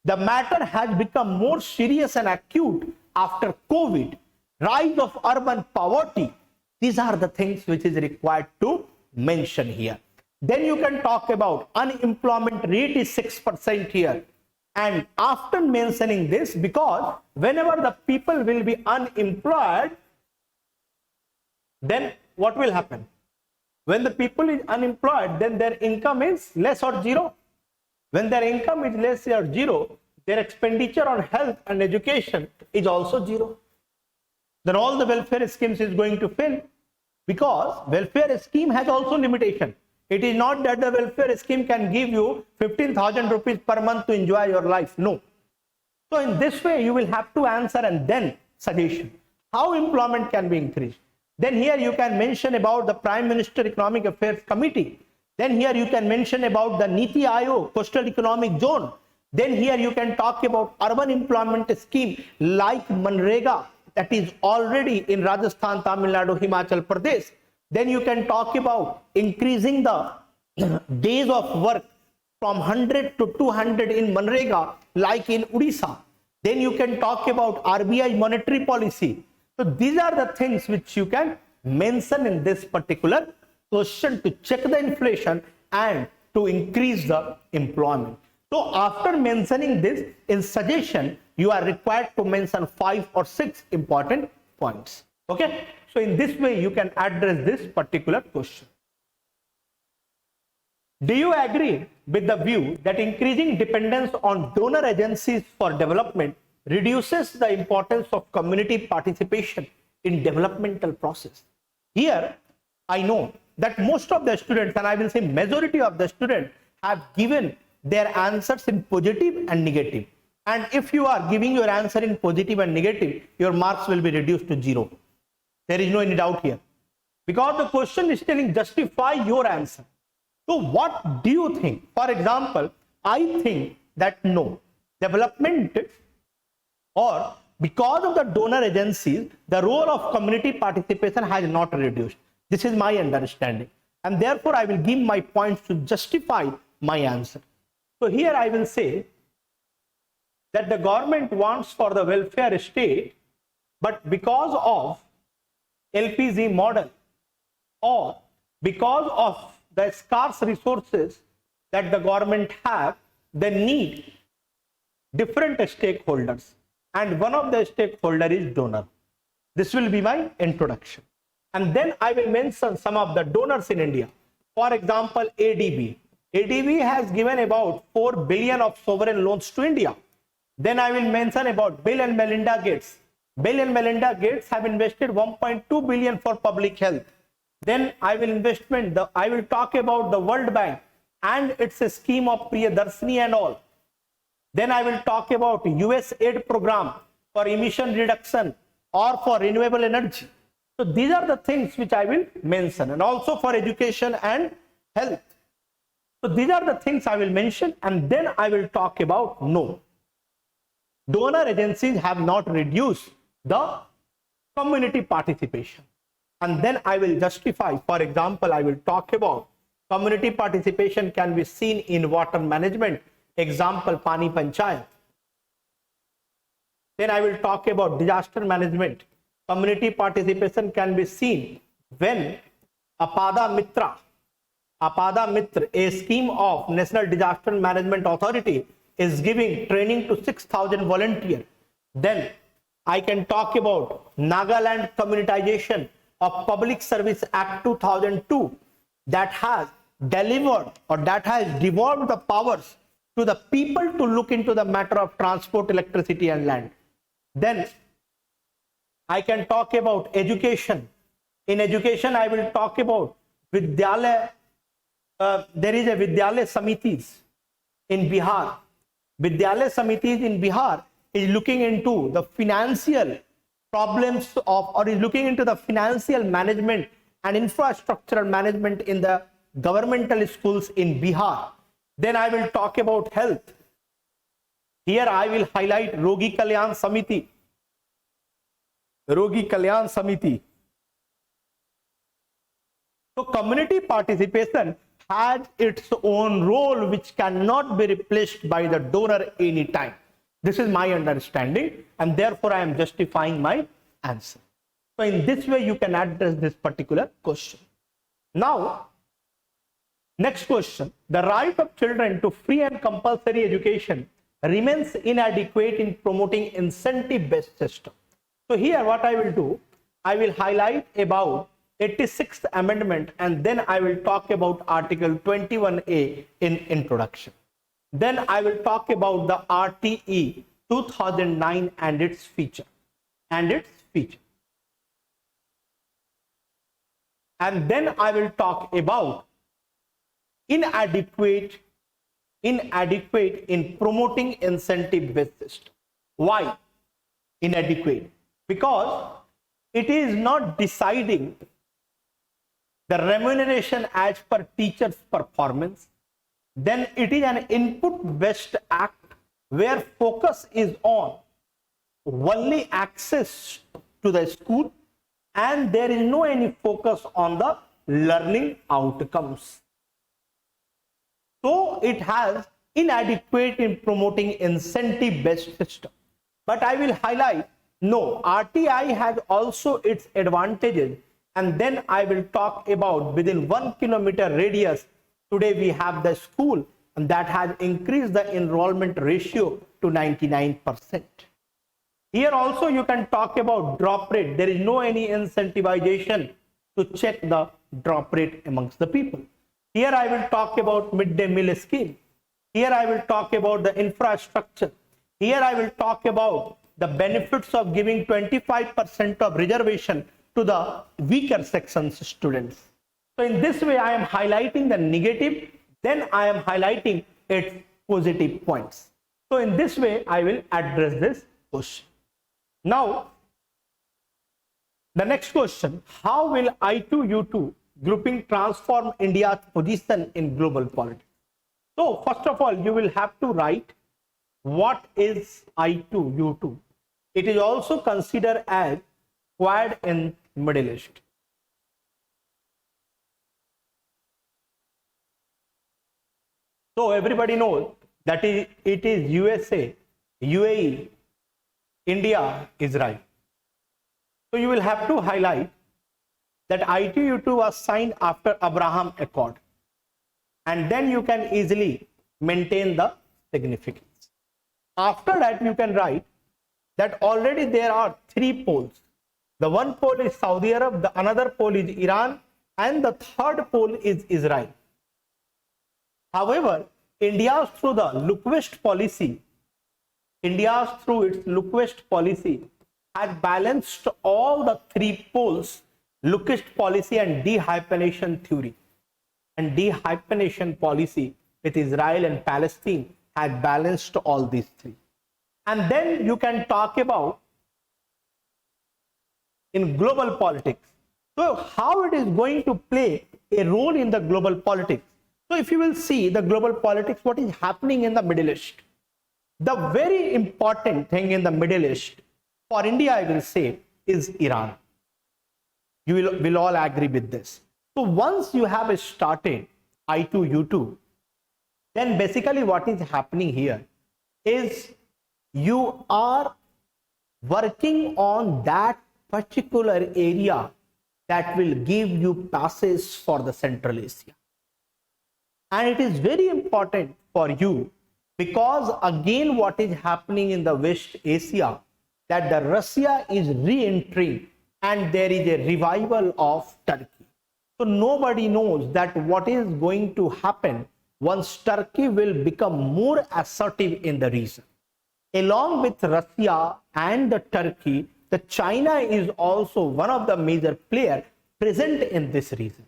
The matter has become more serious and acute after COVID, rise of urban poverty. These are the things which is required to mention here. Then you can talk about unemployment rate is 6% here. And after mentioning this, because whenever the people will be unemployed, then what will happen? When the people is unemployed, then their income is less or zero. When their income is less or zero, their expenditure on health and education is also zero. Then all the welfare schemes is going to fail, because welfare scheme has also limitation. It is not that the welfare scheme can give you 15,000 rupees per month to enjoy your life. No. So in this way, you will have to answer and then suggestion. How employment can be increased? Then here you can mention about the Prime Minister Economic Affairs Committee. Then here you can mention about the Niti Aayog Coastal Economic Zone. Then here you can talk about urban employment scheme like Manrega, that is already in Rajasthan, Tamil Nadu, Himachal Pradesh. Then you can talk about increasing the days of work from 100 to 200 in Manrega, like in Odisha. Then you can talk about RBI monetary policy. So these are the things which you can mention in this particular question to check the inflation and to increase the employment. So after mentioning this in suggestion, you are required to mention 5 or 6 important points. Okay. So in this way, you can address this particular question. Do you agree with the view that increasing dependence on donor agencies for development reduces the importance of community participation in developmental process? Here, I know that most of the students, and I will say majority of the students, have given their answers in positive and negative. And if you are giving your answer in positive and negative, your marks will be reduced to 0. There is no any doubt here, because the question is telling justify your answer. So what do you think? For example, I think that no, development, or because of the donor agencies, the role of community participation has not reduced. This is my understanding, and therefore I will give my points to justify my answer. So here I will say that the government wants for the welfare state, but because of LPG model or because of the scarce resources that the government have, they need different stakeholders, and one of the stakeholder is donor. This will be my introduction, and then I will mention some of the donors in India. For example, ADB. ADB has given about 4 billion of sovereign loans to India. Then I will mention about Bill and Melinda Gates. Bill and Melinda Gates have invested 1.2 billion for public health. Then I will talk about the World Bank and its scheme of Priyadarshini and all. Then I will talk about US aid program for emission reduction or for renewable energy. So these are the things which I will mention, and also for education and health. So these are the things I will mention, and then I will talk about no, donor agencies have not reduced the community participation. And then I will justify. For example, I will talk about community participation can be seen in water management. Example, Pani Panchayat. Then I will talk about disaster management. Community participation can be seen when Apada Mitra, a scheme of National Disaster Management Authority, is giving training to 6,000 volunteers. Then I can talk about Nagaland communitization of Public Service Act 2002 that has delivered or that has devolved the powers to the people to look into the matter of transport, electricity and land. Then I can talk about education. In education, I will talk about Vidyalaya. There is a Vidyalaya Samitis in Bihar. Vidyalaya Samitis in Bihar is looking into the financial problems of, or is looking into the financial management and infrastructural management in the governmental schools in Bihar. Then I will talk about health. Here I will highlight Rogi Kalyan Samiti. Rogi Kalyan Samiti. So community participation has its own role which cannot be replaced by the donor anytime. This is my understanding, and therefore I am justifying my answer. So in this way you can address this particular question. Now, next question. The right of children to free and compulsory education remains inadequate in promoting incentive-based system. So here what I will do, I will highlight about 86th amendment, and then I will talk about article 21A in introduction. Then I will talk about the RTE 2009 and its feature. And then I will talk about inadequate in promoting incentive-based system. Why inadequate? Because it is not deciding the remuneration as per teacher's performance. Then it is an input-based act where focus is on only access to the school, and there is no any focus on the learning outcomes. So it has inadequate in promoting incentive-based system. But I will highlight, no, RTI has also its advantages, and then I will talk about within 1 kilometer radius. Today we have the school, and that has increased the enrollment ratio to 99%. Here also you can talk about drop rate. There is no any incentivization to check the drop rate amongst the people. Here I will talk about midday meal scheme. Here I will talk about the infrastructure. Here I will talk about the benefits of giving 25% of reservation to the weaker sections students. So in this way I am highlighting the negative, then I am highlighting its positive points. So in this way I will address this question. Now, the next question, how will I2U2 grouping transform India's position in global politics? So first of all, you will have to write what is I2U2. It is also considered as Quad in Middle East. So everybody knows that it is USA, UAE, India, Israel. So you will have to highlight that I2U2 was signed after Abraham Accord, and then you can easily maintain the significance. After that you can write that already there are 3 poles. The one pole is Saudi Arab, the another pole is Iran, and the third pole is Israel. However, India through its look-west policy has balanced all the 3 poles, look-west policy and de-hyphenation theory. And de-hyphenation policy with Israel and Palestine has balanced all these 3. And then you can talk about in global politics. So how it is going to play a role in the global politics. So if you will see the global politics, what is happening in the Middle East. The very important thing in the Middle East for India, I will say, is Iran. You will all agree with this. So once you have started I2U2, then basically what is happening here is you are working on that particular area that will give you passes for the Central Asia. And it is very important for you because again what is happening in the West Asia, that the Russia is re-entering and there is a revival of Turkey. So nobody knows that what is going to happen once Turkey will become more assertive in the region. Along with Russia and the Turkey, the China is also one of the major players present in this region.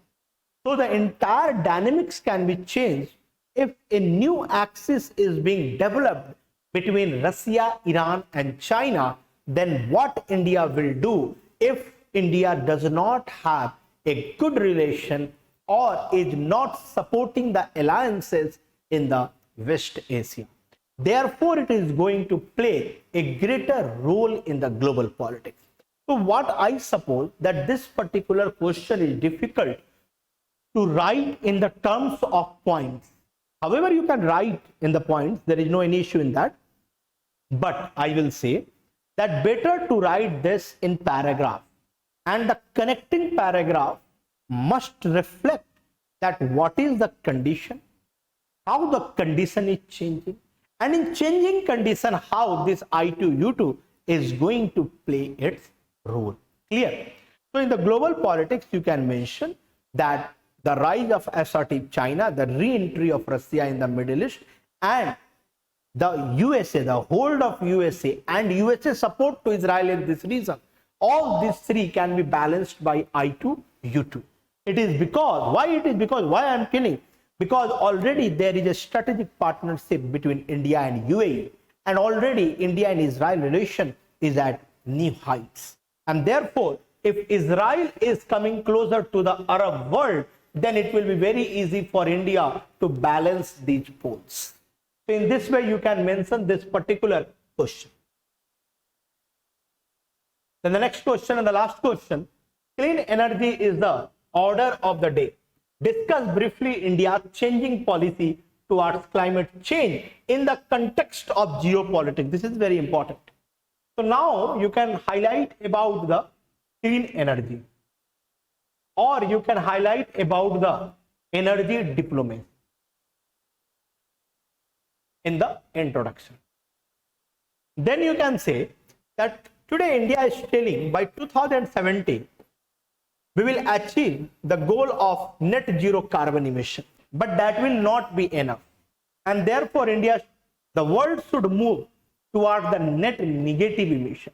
So the entire dynamics can be changed if a new axis is being developed between Russia, Iran and China. Then what India will do if India does not have a good relation or is not supporting the alliances in the West Asia. Therefore, it is going to play a greater role in the global politics. So what I suppose that this particular question is difficult to write in the terms of points. However, you can write in the points, there is no any issue in that. But I will say that better to write this in paragraph, and the connecting paragraph must reflect that what is the condition, how the condition is changing, and in changing condition how this I2 U2 is going to play its role. Clear? So in the global politics you can mention that the rise of assertive China, the re-entry of Russia in the Middle East, and the USA, the hold of USA and USA support to Israel in this region, all these three can be balanced by I2 U2. It is because, why I am killing? Because already there is a strategic partnership between India and UAE, and already India and Israel relation is at new heights. And therefore, if Israel is coming closer to the Arab world, then it will be very easy for India to balance these poles. So in this way, you can mention this particular question. Then the next question and the last question, clean energy is the order of the day. Discuss briefly India's changing policy towards climate change in the context of geopolitics. This is very important. So now you can highlight about the clean energy, or you can highlight about the energy diplomacy in the introduction. Then you can say that today India is telling by 2017 we will achieve the goal of net zero carbon emission, but that will not be enough, and therefore the world should move towards the net negative emission.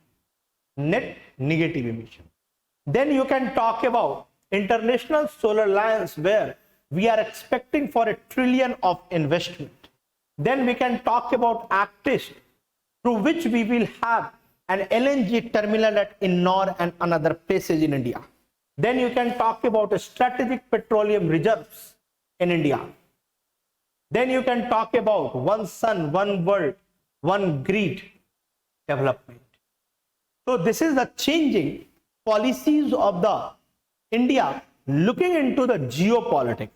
Then you can talk about International Solar Alliance, where we are expecting for $1 trillion of investment. Then we can talk about ACTIS, through which we will have an LNG terminal at Innor and another places in India. Then you can talk about strategic petroleum reserves in India. Then you can talk about one sun, one world, one grid development. So this is the changing policies of the India looking into the geopolitics.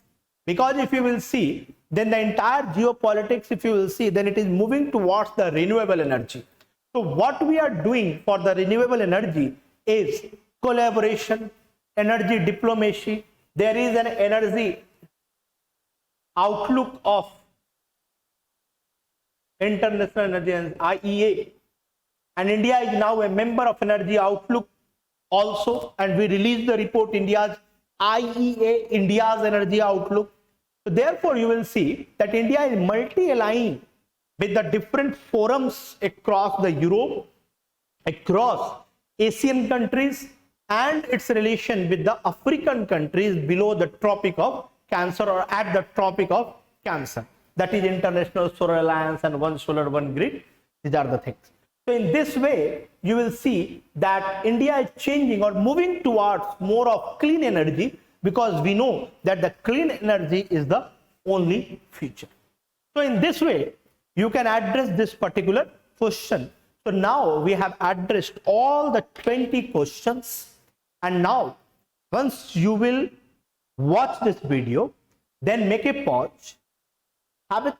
Because if you will see, then the entire geopolitics, if you will see, then it is moving towards the renewable energy. So what we are doing for the renewable energy is collaboration, energy diplomacy. There is an energy outlook of International Energy and IEA, and India is now a member of Energy Outlook also, and we released the report India's IEA, India's Energy Outlook. So therefore you will see that India is multi-aligned with the different forums across the Europe, across Asian countries, and its relation with the African countries below the Tropic of Cancer, or at the Tropic of Cancer. That is International Solar Alliance and One Solar, One Grid. These are the things. So in this way, you will see that India is changing or moving towards more of clean energy, because we know that the clean energy is the only future. So in this way, you can address this particular question. So now we have addressed all the 20 questions, and now once you will watch this video, then make a pause, have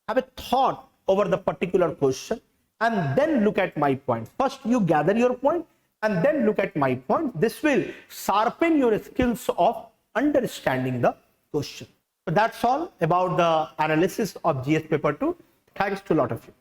a thought over the particular question, and then look at my point. First you gather your point and then look at my point. This will sharpen your skills of understanding the question. So that's all about the analysis of GS paper 2. Thanks to a lot of you.